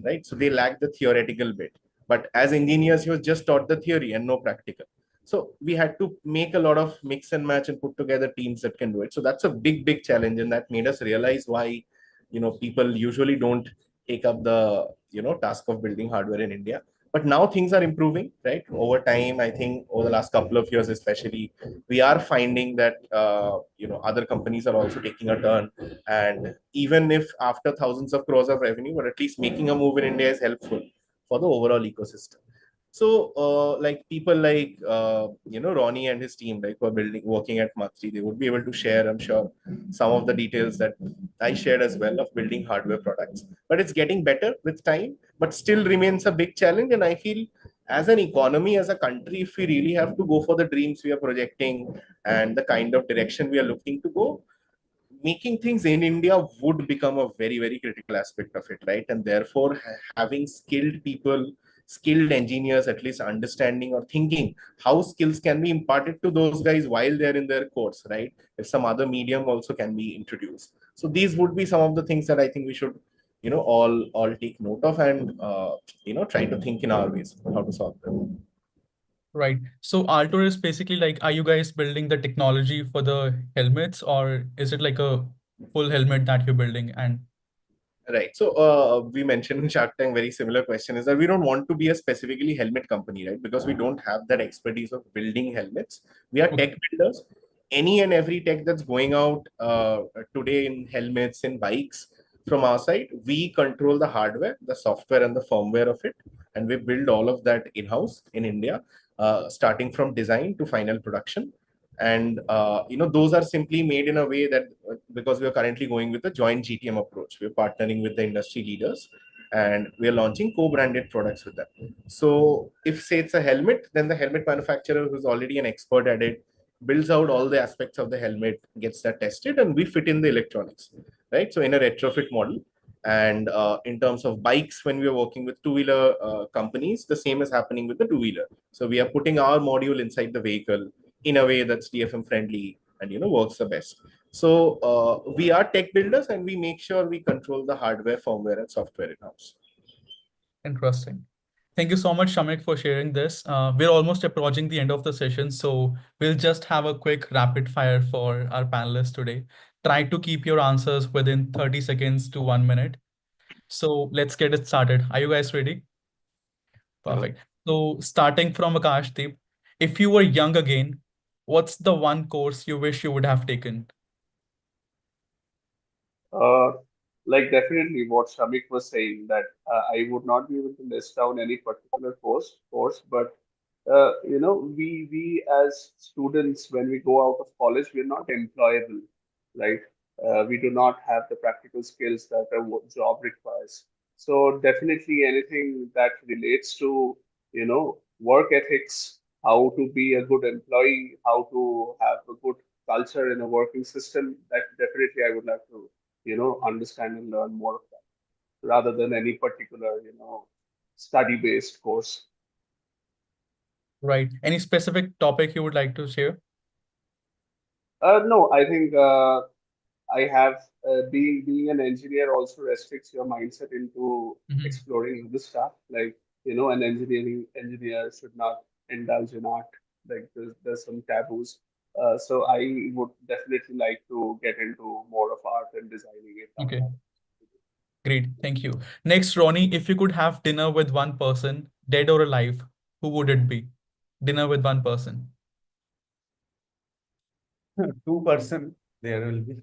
right? So they lack the theoretical bit, but as engineers you're just taught the theory and no practical. So we had to make a lot of mix and match and put together teams that can do it. So that's a big challenge, and that made us realize why people usually don't take up the task of building hardware in India. But now things are improving, right? Over time, I think over the last couple of years especially, we are finding that other companies are also taking a turn. And even if after thousands of crores of revenue, but at least making a move in India is helpful for the overall ecosystem. So, like people like Ronnie and his team, like who are working at Matri, they would be able to share, I'm sure, some of the details that I shared as well of building hardware products. But it's getting better with time, but still remains a big challenge. And I feel, as an economy, as a country, if we really have to go for the dreams we are projecting and the kind of direction we are looking to go, making things in India would become a very critical aspect of it, right? And therefore, having skilled people, skilled engineers, at least understanding or thinking how skills can be imparted to those guys while they're in their course, right? If some other medium also can be introduced. So these would be some of the things that I think we should, all take note of, and try to think in our ways how to solve them. Right. So Altor is basically like, are you guys building the technology for the helmets, or is it like a full helmet that you're building? And Right. So we mentioned in Shark Tank, very similar question is that we don't want to be a specifically helmet company, right? Because we don't have that expertise of building helmets. We are tech builders. Any and every tech that's going out today in helmets and bikes from our side, we control the hardware, the software, and the firmware of it. And we build all of that in-house in India, starting from design to final production. And those are simply made in a way that because we are currently going with a joint GTM approach, we're partnering with the industry leaders, and we are launching co-branded products with them. So if, say, it's a helmet, then the helmet manufacturer, who's already an expert at it, builds out all the aspects of the helmet, gets that tested, and we fit in the electronics, right? So in a retrofit model. And in terms of bikes, when we are working with two-wheeler companies, the same is happening with the two-wheeler. So we are putting our module inside the vehicle in a way that's DFM friendly and works the best. So we are tech builders, and we make sure we control the hardware, firmware, and software in-house. interesting. Thank you so much, Shamik, for sharing this. We're almost approaching the end of the session, so we'll just have a quick rapid fire for our panelists today. Try to keep your answers within 30 seconds to 1 minute. So let's get it started. Are you guys ready? Perfect. So starting from Akash Deep, if you were young again, what's the one course you wish you would have taken? Uh, like definitely what Shamik was saying that I would not be able to list down any particular course, but we as students when we go out of college we're not employable, right? We do not have the practical skills that a job requires. So definitely anything that relates to work ethics, how to be a good employee, how to have a good culture in a working system, that definitely I would like to understand and learn more of that rather than any particular, study-based course. Right. Any specific topic you would like to share? No, I think I have being an engineer also restricts your mindset into Mhm. exploring other stuff. Like, an engineer should not indulge in art. Like there's some taboos. So I would definitely like to get into more of art and designing it. Okay. Great, thank you. Next, Ronnie, if you could have dinner with one person, dead or alive, who would it be? Dinner with one person. 2% there will be.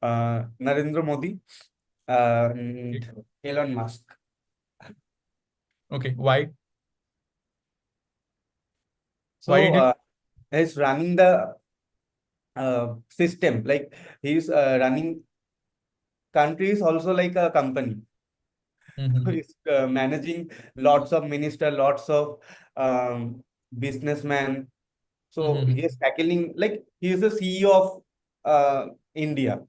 Narendra Modi and Elon Musk. Okay, why? Why So did you? he's running the system, like he's running country is also like a company. Mhm, He's managing lots of minister, lots of businessmen. So he mhm, is tackling, like he is the CEO of India.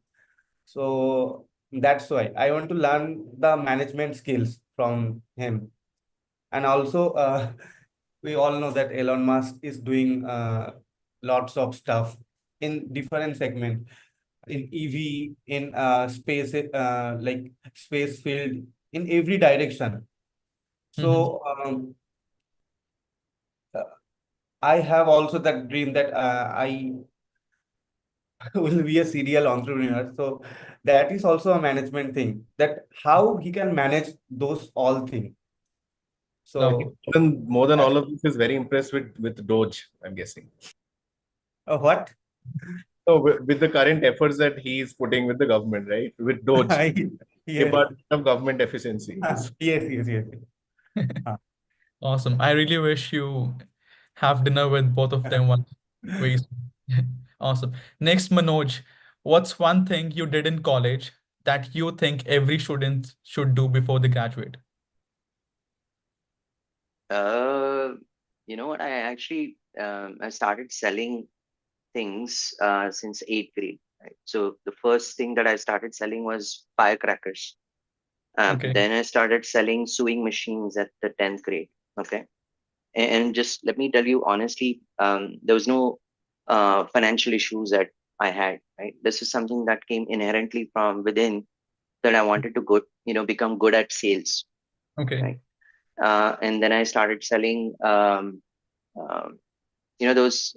So that's why I want to learn the management skills from him. And also, we all know that Elon Musk is doing lots of stuff in different segments, in EV, in space, like space field, in every direction. mhm. So uh, I have also that dream that I will be a serial entrepreneur. So that is also a management thing. That how he can manage those all things. Okay. So Even more than that's all of this, is very impressed with Doge, I'm guessing. what. So with the current efforts that he is putting with the government, right? With Doge, Yes. Department of Government Efficiency. Yes, yes, yes. Ah. Awesome. I really wish you have dinner with both of them once very soon. Awesome. Next, Manoj, what's one thing you did in college that you think every student should do before they graduate? Uh, you know what? I actually I started selling things since eighth grade. Right? So the first thing that I started selling was firecrackers. Okay. Then I started selling sewing machines at the 10th grade. Okay. And just let me tell you honestly, there was no financial issues that I had. Right. This is something that came inherently from within that I wanted to go, become good at sales. Okay. Right. And then I started selling, um, those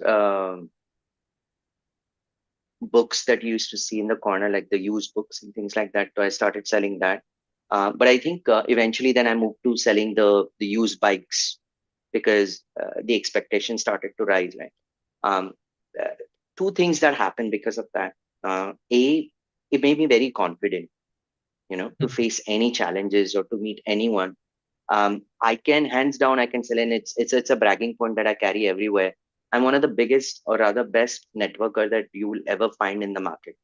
books that you used to see in the corner, like the used books and things like that. So I started selling that. But I think eventually then I moved to selling the used bikes because the expectation started to rise. Right. Um, uh, Two things that happened because of that. A, it made me very confident, to Mhm. face any challenges or to meet anyone. I can hands down I can sell, and it's a bragging point that I carry everywhere. I'm one of the biggest or rather best networker that you will ever find in the market.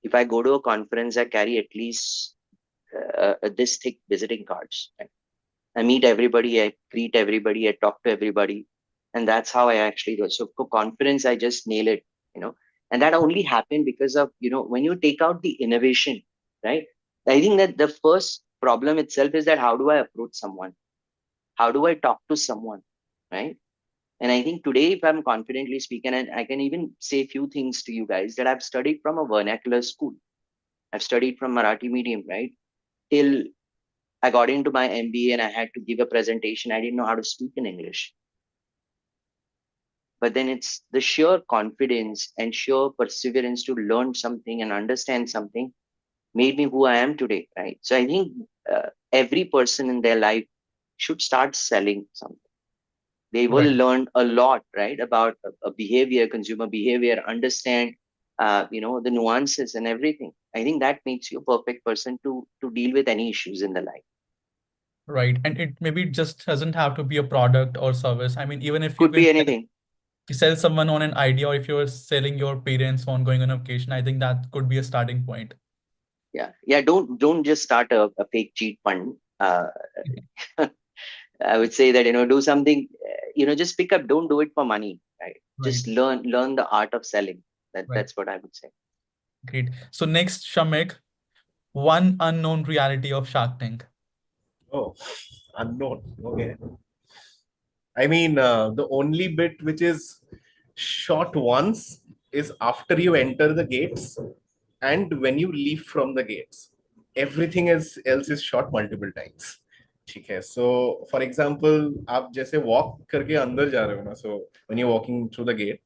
If I go to a conference, I carry at least this thick visiting cards. Right? I meet everybody, I greet everybody, I talk to everybody, and that's how I actually do it. So for confidence, I just nail it, you know, and that only happened because of when you take out the innovation, right? I think that the first problem itself is that how do I approach someone? How do I talk to someone, right? And I think today, if I'm confidently speaking, and I can even say a few things to you guys that I've studied from a vernacular school. I've studied from Marathi medium, right? Till I got into my MBA and I had to give a presentation. I didn't know how to speak in English. But then it's the sheer confidence and sheer perseverance to learn something and understand something made me who I am today, right? So I think every person in their life should start selling something. They will Right. learn a lot, right, about a behavior, consumer behavior, understand, the nuances and everything. I think that makes you a perfect person to deal with any issues in the life. Right. And it maybe just doesn't have to be a product or service. I mean, even if you Could be can anything. sell someone on an idea, or if you're selling your parents on going on a vacation, I think that could be a starting point. Yeah. Don't just start a fake cheat fund. I would say that do something. Just pick up. Don't do it for money. Right. Right. Just learn the art of selling. Right. That's what I would say. Great. So next, Shamik, one unknown reality of Shark Tank. Oh, unknown. Okay. I mean, the only bit which is shot once is after you enter the gates and when you leave from the gates. Everything else is shot multiple times. ठीक है. So, for example, आप जैसे walk करके अंदर जा रहे हो ना. So, when you're walking through the gate,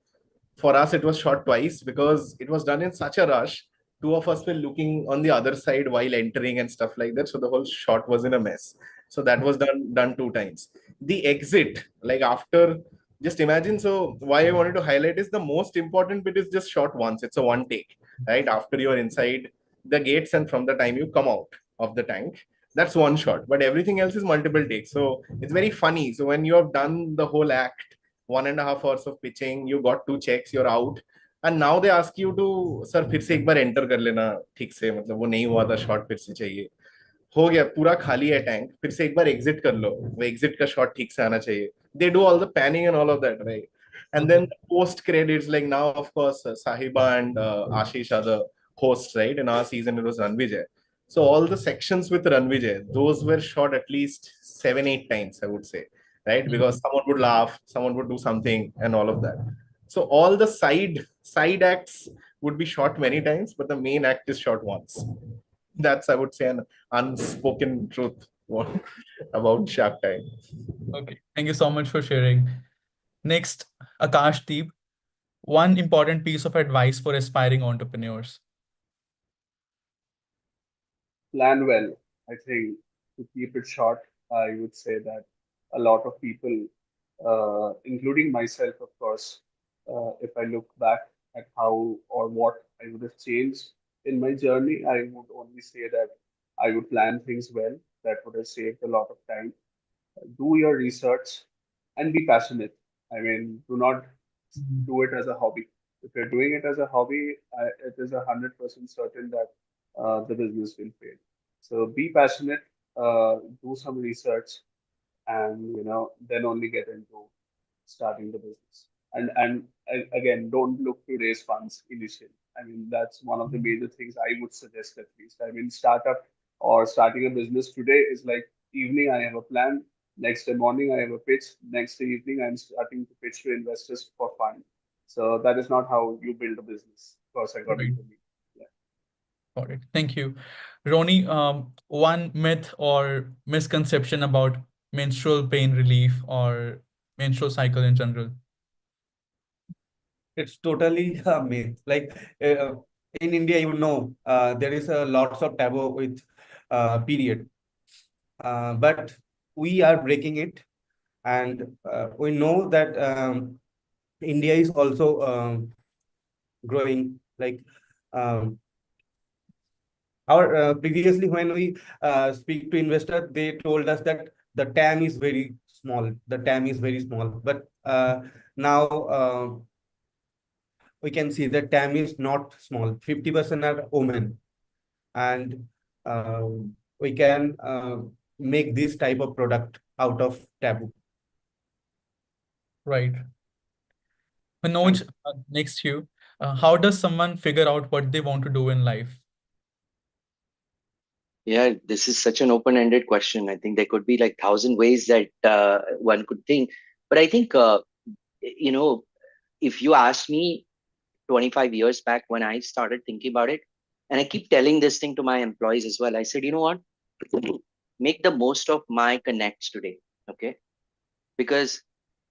for us it was shot twice because it was done in such a rush two of us were looking on the other side while entering and stuff like that. So the whole shot was in a mess. So that was done 2 times. The exit, like after, just imagine. So why I wanted to highlight is the most important bit is just shot once. It's a one take, right? After you're inside the gates and from the time you come out of the tank, that's one shot. But everything else is multiple takes. So it's very funny. So when you have done the whole act, 1.5 hours of pitching, you got 2 checks, you're out, and now they ask you to sir फिर से एक बार enter कर लेना ठीक से, मतलब वो नहीं हुआ था शॉट फिर से चाहिए, हो गया पूरा खाली है टैंक, फिर से एक बार एग्जिट कर लो, वो एग्जिट का शॉट ठीक से आना चाहिए. They do all the panning and all of that, right? And then the post credits, like now, of course, Sahiba and Ashish are the hosts, right? In our season, it was Ranvijay. So all the sections with Ranvijay, those were shot at least 7, 8 times, I would say, right? Because someone would laugh, someone would do something, and all of that. So all the side acts would be shot many times, but the main act is shot once. That's, I would say, an unspoken truth about Shark Tank. Okay, thank you so much for sharing. Next, Akash Deep, one important piece of advice for aspiring entrepreneurs. Plan well. I think to keep it short, I would say that a lot of people, including myself, of course, if I look back at how or what I would have changed in my journey, I would only say that I would plan things well. That would have saved a lot of time. Do your research and be passionate. I mean, do not do it as a hobby. If you're doing it as a hobby, it is 100% certain that the business will fail. So be passionate, do some research, and then only get into starting the business. And again, don't look to raise funds initially. I mean, that's one of the major things I would suggest at least. I mean, startup or starting a business today is like evening I have a plan, next day morning I have a pitch, next day evening I'm starting to pitch to investors for fun. So that is not how you build a business, of course, according to me. Yeah. Got it. Thank you. Ronnie, one myth or misconception about menstrual pain relief or menstrual cycle in general. It's totally a myth. Like in India, there is a lots of taboo with period, but we are breaking it, and we know that India is also growing. Like our previously when we speak to investors, they told us that the TAM is very small. The TAM is very small, but now we can see that TAM is not small. 50% are women, and we can make this type of product out of taboo. Right. Manoj, next to you. How does someone figure out what they want to do in life? Yeah, this is such an open-ended question. I think there could be like 1,000 ways that one could think. But I think, you know, if you asked me 25 years back when I started thinking about it, and I keep telling this thing to my employees as well, I said, you know what? Make the most of my connects today. Okay. Because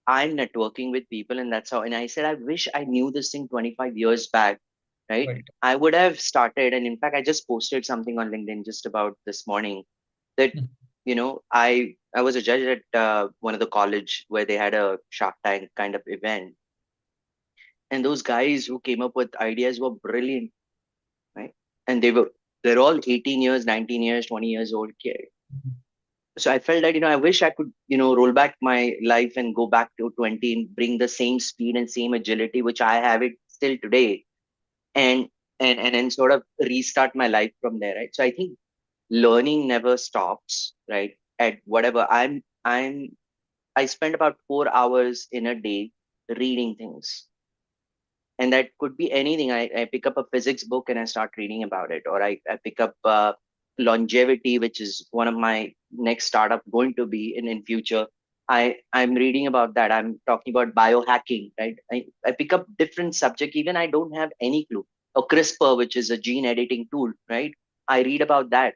I'm networking with people, and that's how. And I said, I wish I knew this thing 25 years back, right? Right. I would have started. And in fact, I just posted something on LinkedIn just about this morning that, I was a judge at one of the college where they had a Shark Tank kind of event. And those guys who came up with ideas were brilliant, right? And they're all 18 years, 19 years, 20 years old kid. So I felt that, I wish I could, roll back my life and go back to 20 and bring the same speed and same agility, which I have it still today, and and sort of restart my life from there, right? So I think learning never stops, right? At whatever I spend about 4 hours in a day reading things, and that could be anything. I pick up a physics book and I start reading about it, or I pick up longevity, which is one of my next startup going to be in future. I'm reading about that. I'm talking about biohacking, right? I pick up different subject, even I don't have any clue. Or CRISPR, which is a gene editing tool, right? I read about that.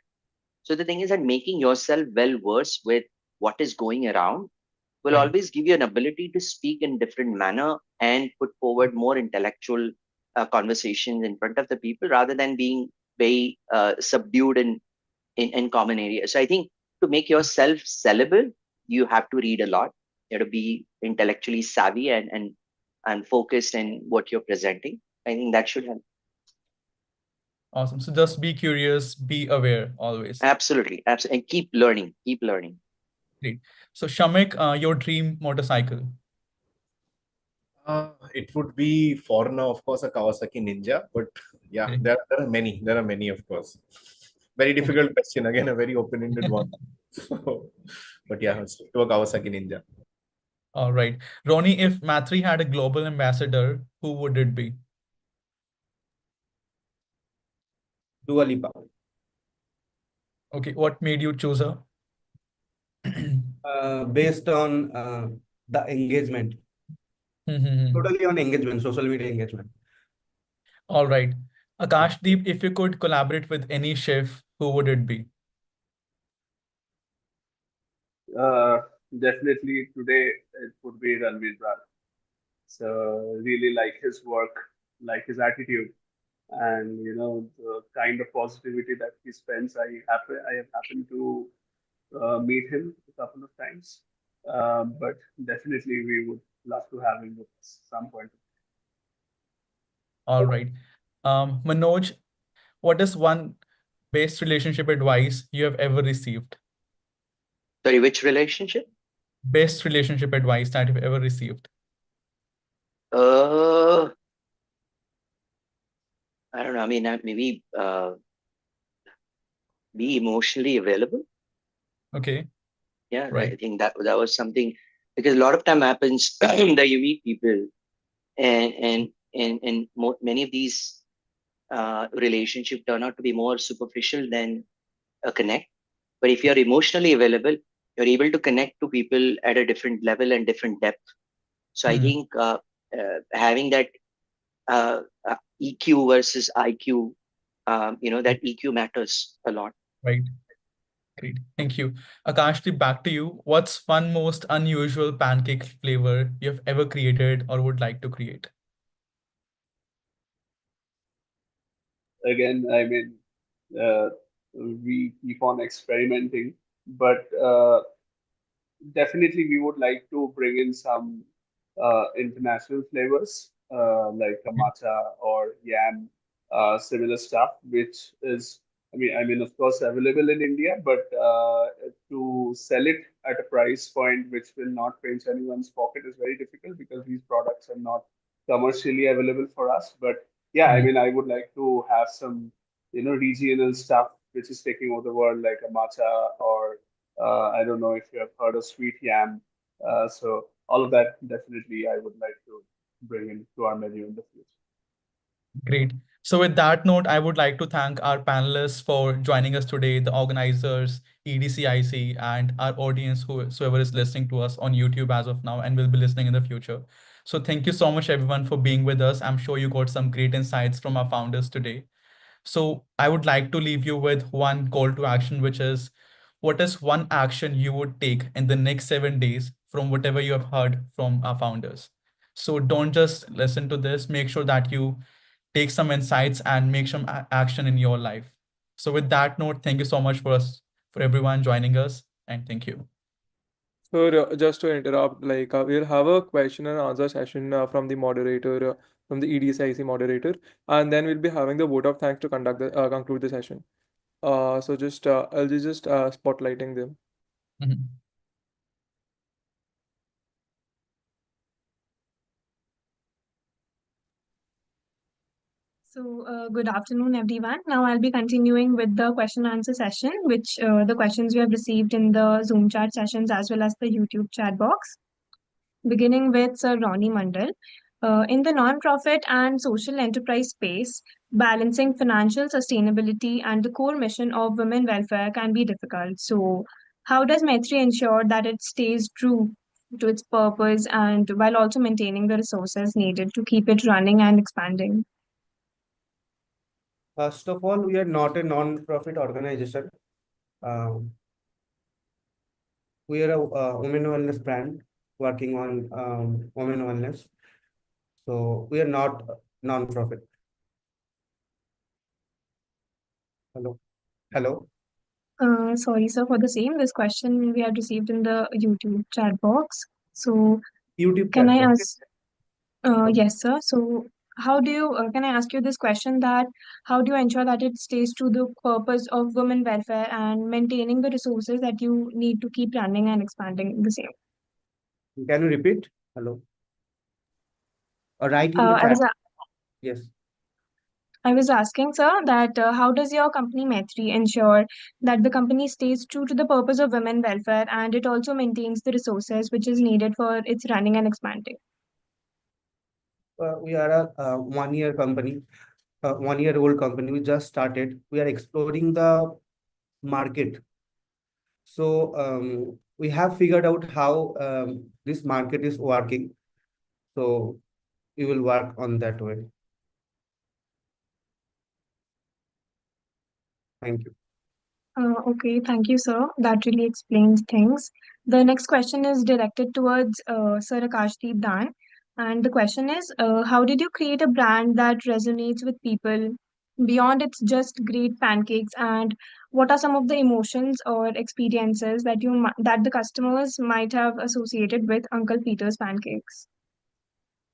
So the thing is that making yourself well versed with what is going around will Right. always give you an ability to speak in different manner and put forward more intellectual conversations in front of the people rather than being very subdued in common areas. So I think to make yourself sellable, you have to read a lot. You have to be intellectually savvy and focused in what you're presenting. I think that should help. Awesome. So just be curious, be aware always. Absolutely, absolutely, and keep learning, keep learning. Great. So Shamik, your dream motorcycle? It would be for now, of course, a Kawasaki Ninja, but yeah, Okay. there are many. There are many, of course. Very difficult question. Again, a very open-ended one. So, but yeah, it's to a Kawasaki Ninja. All right. Ronnie, if Mathri had a global ambassador, who would it be? Dua Lipa. Okay, what made you choose her? Based on the engagement, totally on engagement, social media engagement. All right. Akash Deep, if you could collaborate with any chef, who would it be? Definitely today it would be Ranveer Brad. So really like his work, like his attitude, and the kind of positivity that he spends. I have happened to meet him a couple of times, but definitely we would love to have him with us some point. All right. Manoj, what is one best relationship advice you have ever received? Sorry, which relationship? Best relationship advice that you've ever received? I don't know. I mean, maybe be emotionally available. Okay. Yeah, Right. I think that was something, because a lot of time happens that you meet people and many of these relationships turn out to be more superficial than a connect. But if you're emotionally available, you're able to connect to people at a different level and different depth. So I think having that EQ versus IQ, that EQ matters a lot. Right. Great. Thank you. Akash, back to you. What's one most unusual pancake flavor you've ever created or would like to create? Again, I mean, we keep on experimenting, but definitely we would like to bring in some international flavors like a matcha or yam, similar stuff, which is, I mean, of course, available in India, but to sell it at a price point which will not pinch anyone's pocket is very difficult because these products are not commercially available for us. But yeah, I mean, I would like to have some, regional stuff which is taking over the world, like a matcha or I don't know if you have heard of sweet yam. So all of that definitely I would like to bring into our menu in the future. Great. So with that note, I would like to thank our panelists for joining us today, the organizers, EDCIC, and our audience, whoever is listening to us on YouTube as of now and will be listening in the future. So thank you so much, everyone, for being with us. I'm sure you got some great insights from our founders today. So I would like to leave you with one call to action, which is, what is one action you would take in the next 7 days from whatever you have heard from our founders? So don't just listen to this, make sure that you take some insights and make some action in your life. So with that note, thank you so much for everyone joining us, and thank you. So just to interrupt, like we'll have a question and answer session from the moderator, from the EDSIC moderator, and then we'll be having the vote of thanks to conclude the session. So just I'll be just spotlighting them. Mhm. So, good afternoon, everyone. Now I'll be continuing with the question and answer session, which the questions we have received in the Zoom chat sessions as well as the YouTube chat box. Beginning with Sir Ronnie Mandal. In the non-profit and social enterprise space, balancing financial sustainability and the core mission of women welfare can be difficult. So, how does Maitri ensure that it stays true to its purpose and while also maintaining the resources needed to keep it running and expanding? First of all, we are not a non-profit organization. Um, we are a women wellness brand working on women wellness. So we are not non-profit. Hello. Hello. Sorry, sir, for the same. This question we had received in the YouTube chat box. So, YouTube can chat I box. ask? Yes, sir. So, how do you, can I ask you this question that how do you ensure that it stays to the purpose of women welfare and maintaining the resources that you need to keep running and expanding the same? Can you repeat? Hello. Or write in the I chat. was Yes. I was asking, sir, that how does your company Maitri ensure that the company stays true to the purpose of women welfare and it also maintains the resources which is needed for its running and expanding? We are a 1 year company, 1 year old company. We just started. We are exploring the market. So we have figured out how this market is working. So we will work on that way. Thank you. Okay, thank you, sir. That really explains things. The next question is directed towards Sir Akash Deep Dan. And the question is, how did you create a brand that resonates with people beyond its just great pancakes? And what are some of the emotions or experiences that that the customers might have associated with Uncle Peter's pancakes?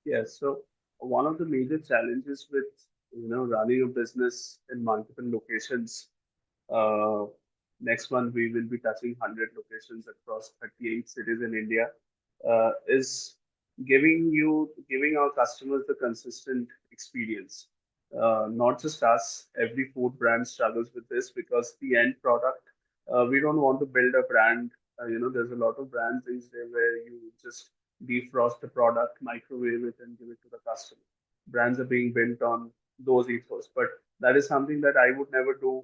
Yes. So one of the major challenges with running a business in multiple locations. Uh, Next month we will be touching 100 locations across 38 cities in India. Is giving our customers the consistent experience. Not just us, every food brand struggles with this because the end product. We don't want to build a brand. There's a lot of brands these days where you just defrost the product, microwave it, and give it to the customer. Brands are being built on those ethos, but that is something that I would never do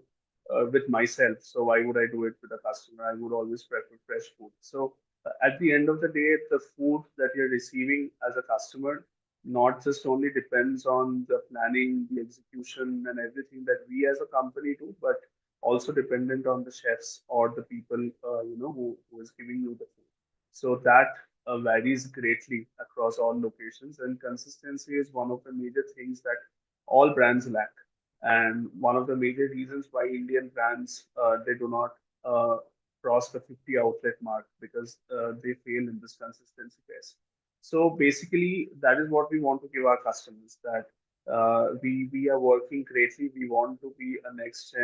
with myself. So why would I do it with a customer? I would always prefer fresh food. So at the end of the day, the food that you're receiving as a customer not just only depends on the planning, the execution, and everything that we as a company do, but also dependent on the chefs or the people who is giving you the food. So that varies greatly across all locations, and consistency is one of the major things that all brands lack. And one of the major reasons why Indian brands they do not cross the 50 outlet mark because they fail in this consistency test. So basically, that is what we want to give our customers. That we are working greatly. We want to be a next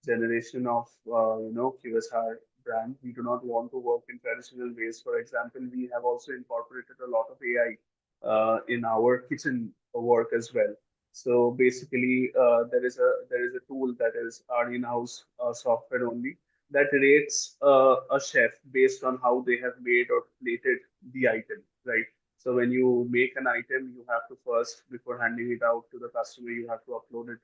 generation of QSR brand. We do not want to work in traditional ways. For example, we have also incorporated a lot of AI in our kitchen work as well. So basically, there is a tool that is our in-house software only that rates a chef based on how they have made or plated the item, right? So when you make an item, you have to first, before handing it out to the customer, you have to upload it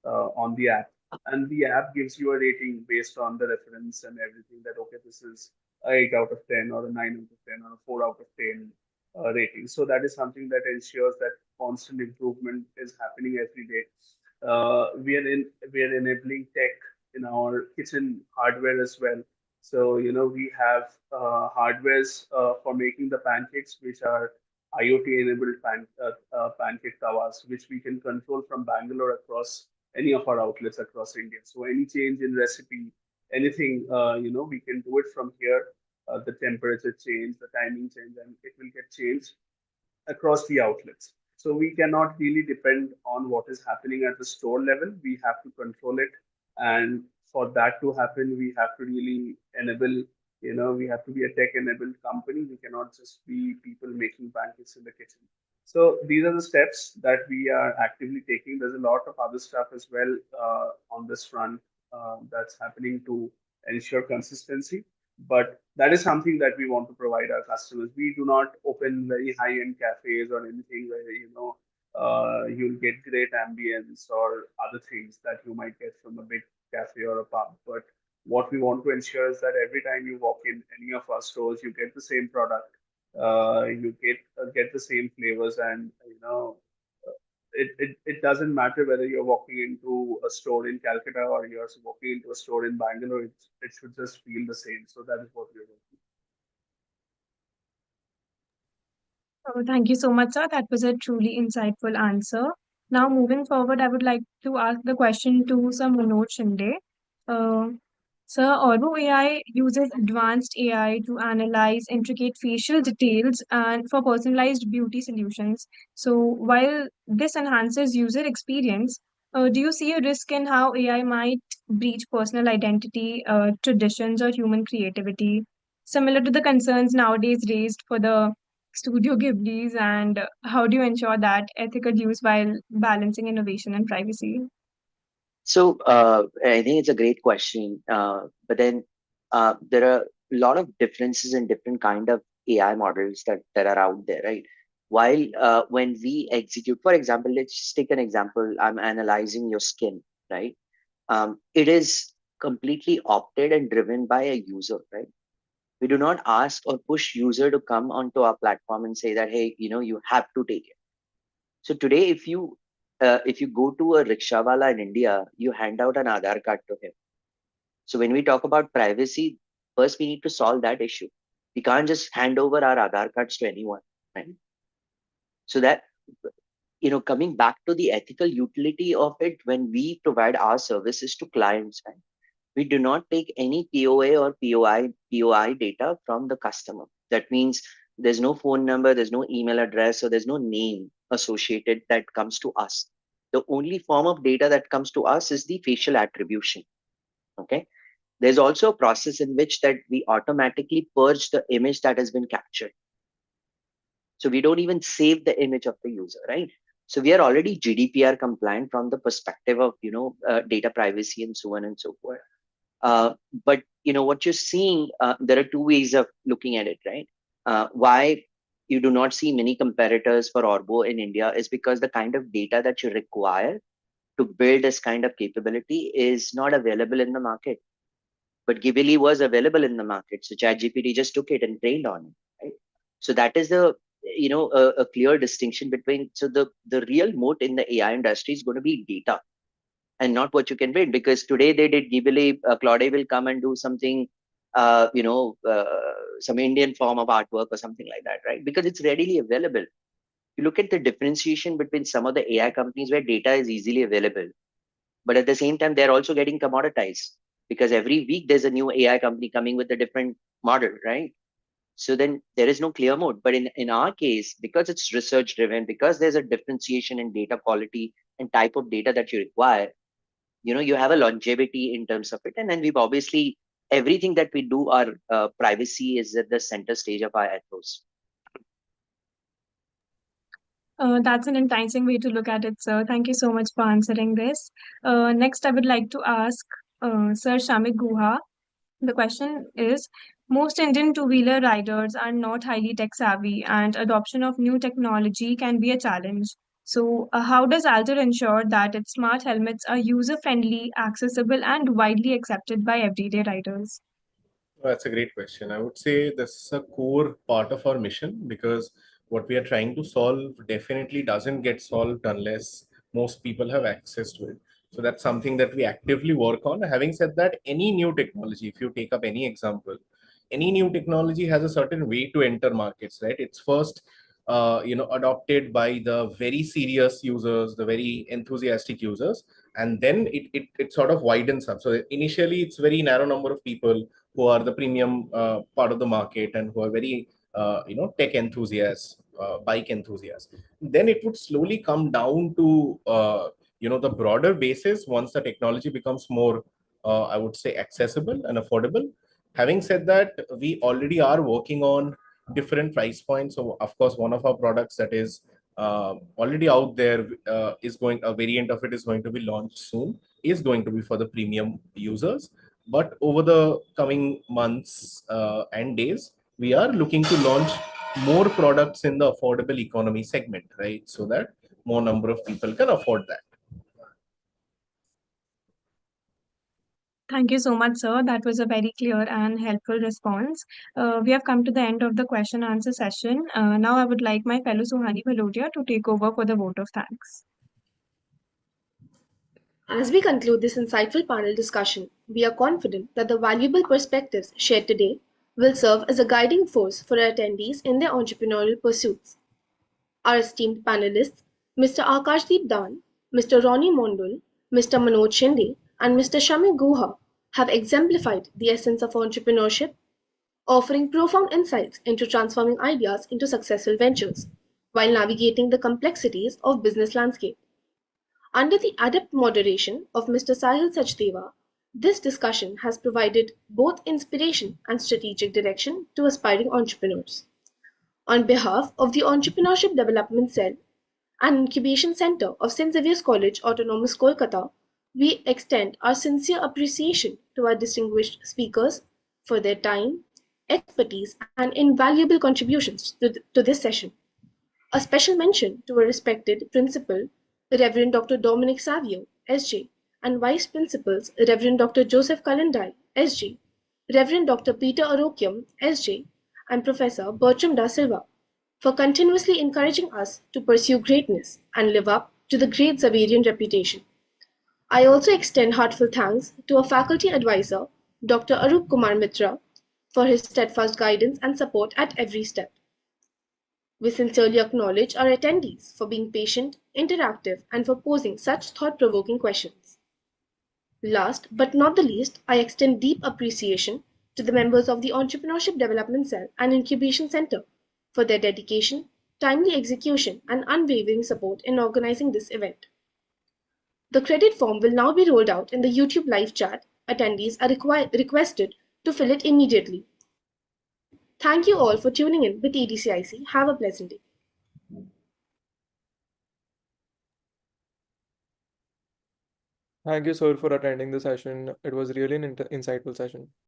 on the app, and the app gives you a rating based on the reference and everything. That okay, this is a 8 out of 10 or a 9 out of 10 or a 4 out of 10 rating. So that is something that ensures that constant improvement is happening every day. We are enabling tech in our kitchen hardware as well. So we have hardwares for making the pancakes, which are IoT enabled pancake tawas, which we can control from Bangalore across any of our outlets across India. So any change in recipe, anything we can do it from here. The temperature change, the timing change, and it will get changed across the outlets. So we cannot really depend on what is happening at the store level. We have to control it. And for that to happen, we have to really enable, we have to be a tech enabled company. We cannot just be people making pancakes in the kitchen. So these are the steps that we are actively taking. There's a lot of other stuff as well on this front that's happening to ensure consistency. But that is something that we want to provide our customers. We do not open very high-end cafes or anything where you'll get great ambience or other things that you might get from a big cafe or a pub. But what we want to ensure is that every time you walk in any of our stores, you get the same product, you get the same flavors, and it doesn't matter whether you're walking into a store in Calcutta or you're walking into a store in Bangalore. It should just feel the same. So that is what we're doing. Thank you so much, sir. That was a truly insightful answer. Now, moving forward, I would like to ask the question to Sir Manoj Shinde. Uh, Sir, Orbo.ai uses advanced AI to analyze intricate facial details and for personalized beauty solutions. So, while this enhances user experience, do you see a risk in how AI might breach personal identity, traditions, or human creativity, similar to the concerns nowadays raised for the Studio Ghiblis, and how do you ensure that ethical use while balancing innovation and privacy? So I think it's a great question. But then there are a lot of differences in different kind of AI models that are out there, right? While when we execute, for example, let's just take an example. I'm analyzing your skin, right? It is completely opted and driven by a user, right? We do not ask or push user to come onto our platform and say that, hey, you have to take it. So today, if you go to a rickshawala in India, you hand out an Aadhaar card to him. So when we talk about privacy, first we need to solve that issue. We can't just hand over our Aadhaar cards to anyone, right? So that, coming back to the ethical utility of it, when we provide our services to clients, right? We do not take any POA or POI data from the customer. That means there's no phone number, there's no email address, or there's no name associated that comes to us. The only form of data that comes to us is the facial attribution. Okay. There's also a process in which that we automatically purge the image that has been captured. So we don't even save the image of the user, right? So we are already GDPR compliant from the perspective of data privacy and so on and so forth. But what you're seeing, there are two ways of looking at it, right? Why you do not see many competitors for Orbo in India is because the kind of data that you require to build this kind of capability is not available in the market. But Ghibli was available in the market, so ChatGPT just took it and trained on it, right? So that is a clear distinction between. So the real moat in the AI industry is going to be data and not what you can build. Because today they did Ghibli, Claude will come and do something, some Indian form of artwork or something like that, right? Because it's readily available. You look at the differentiation between some of the AI companies where data is easily available, but at the same time, they're also getting commoditized because every week there's a new AI company coming with a different model, right? So then there is no clear mode. But in our case, because it's research driven, because there's a differentiation in data quality and type of data that you require, you have a longevity in terms of it. And then we've obviously, everything that we do, our privacy is at the center stage of our ethos. That's an enticing way to look at it, sir. Thank you so much for answering this. Next, I would like to ask Sir Shamik Guha. The question is, most Indian two-wheeler riders are not highly tech savvy, and adoption of new technology can be a challenge. So, how does Alter ensure that its smart helmets are user-friendly, accessible, and widely accepted by everyday riders? That's a great question. I would say this is a core part of our mission because what we are trying to solve definitely doesn't get solved unless most people have access to it. So that's something that we actively work on. Having said that, any new technology, if you take up any example, any new technology has a certain way to enter markets, right? It's first adopted by the very serious users, the very enthusiastic users, and then it sort of widens up. So initially it's very narrow number of people who are the premium part of the market and who are very tech enthusiasts, bike enthusiasts. Then it would slowly come down to the broader basis once the technology becomes more I would say accessible and affordable. Having said that, we already are working on different price points. So of course one of our products that is already out there is going, a variant of it is going to be launched soon, is going to be for the premium users. But over the coming months and days, we are looking to launch more products in the affordable economy segment, right? So that more number of people can afford that. Thank you so much, sir. That was a very clear and helpful response. We have come to the end of the question answer session. Now, I would like my fellow Suhani Bhalotia to take over for the vote of thanks. As we conclude this insightful panel discussion, we are confident that the valuable perspectives shared today will serve as a guiding force for our attendees in their entrepreneurial pursuits. Our esteemed panelists Mr. Akash Deep, Mr. Ronnie Mondul, Mr. Manoj Shinde, and Mr. Shami Guha have exemplified the essence of entrepreneurship, offering profound insights into transforming ideas into successful ventures while navigating the complexities of business landscape. Under the adept moderation of Mr. Sahil Sachdeva, this discussion has provided both inspiration and strategic direction to aspiring entrepreneurs. On behalf of the Entrepreneurship Development Cell and Incubation Center of St. Xavier's College, Autonomous Kolkata, we extend our sincere appreciation to our distinguished speakers for their time, expertise, and invaluable contributions to this session. A special mention to a respected Principal, Reverend Dr. Dominic Savio, SJ, and Vice Principals, Reverend Dr. Joseph Kalendai, SJ, Reverend Dr. Peter Arokium, SJ, and Professor Bertram Da Silva, for continuously encouraging us to pursue greatness and live up to the great Xaverian reputation. I also extend heartfelt thanks to our faculty advisor, Dr. Arup Kumar Mitra, for his steadfast guidance and support at every step. We sincerely acknowledge our attendees for being patient, interactive, and for posing such thought-provoking questions. Last but not the least, I extend deep appreciation to the members of the Entrepreneurship Development Cell and Incubation Center for their dedication, timely execution, and unwavering support in organizing this event. The credit form will now be rolled out in the YouTube live chat. Attendees are requested to fill it immediately. Thank you all for tuning in with EDCIC. Have a pleasant day. Thank you, sir, for attending the session. It was really an insightful session.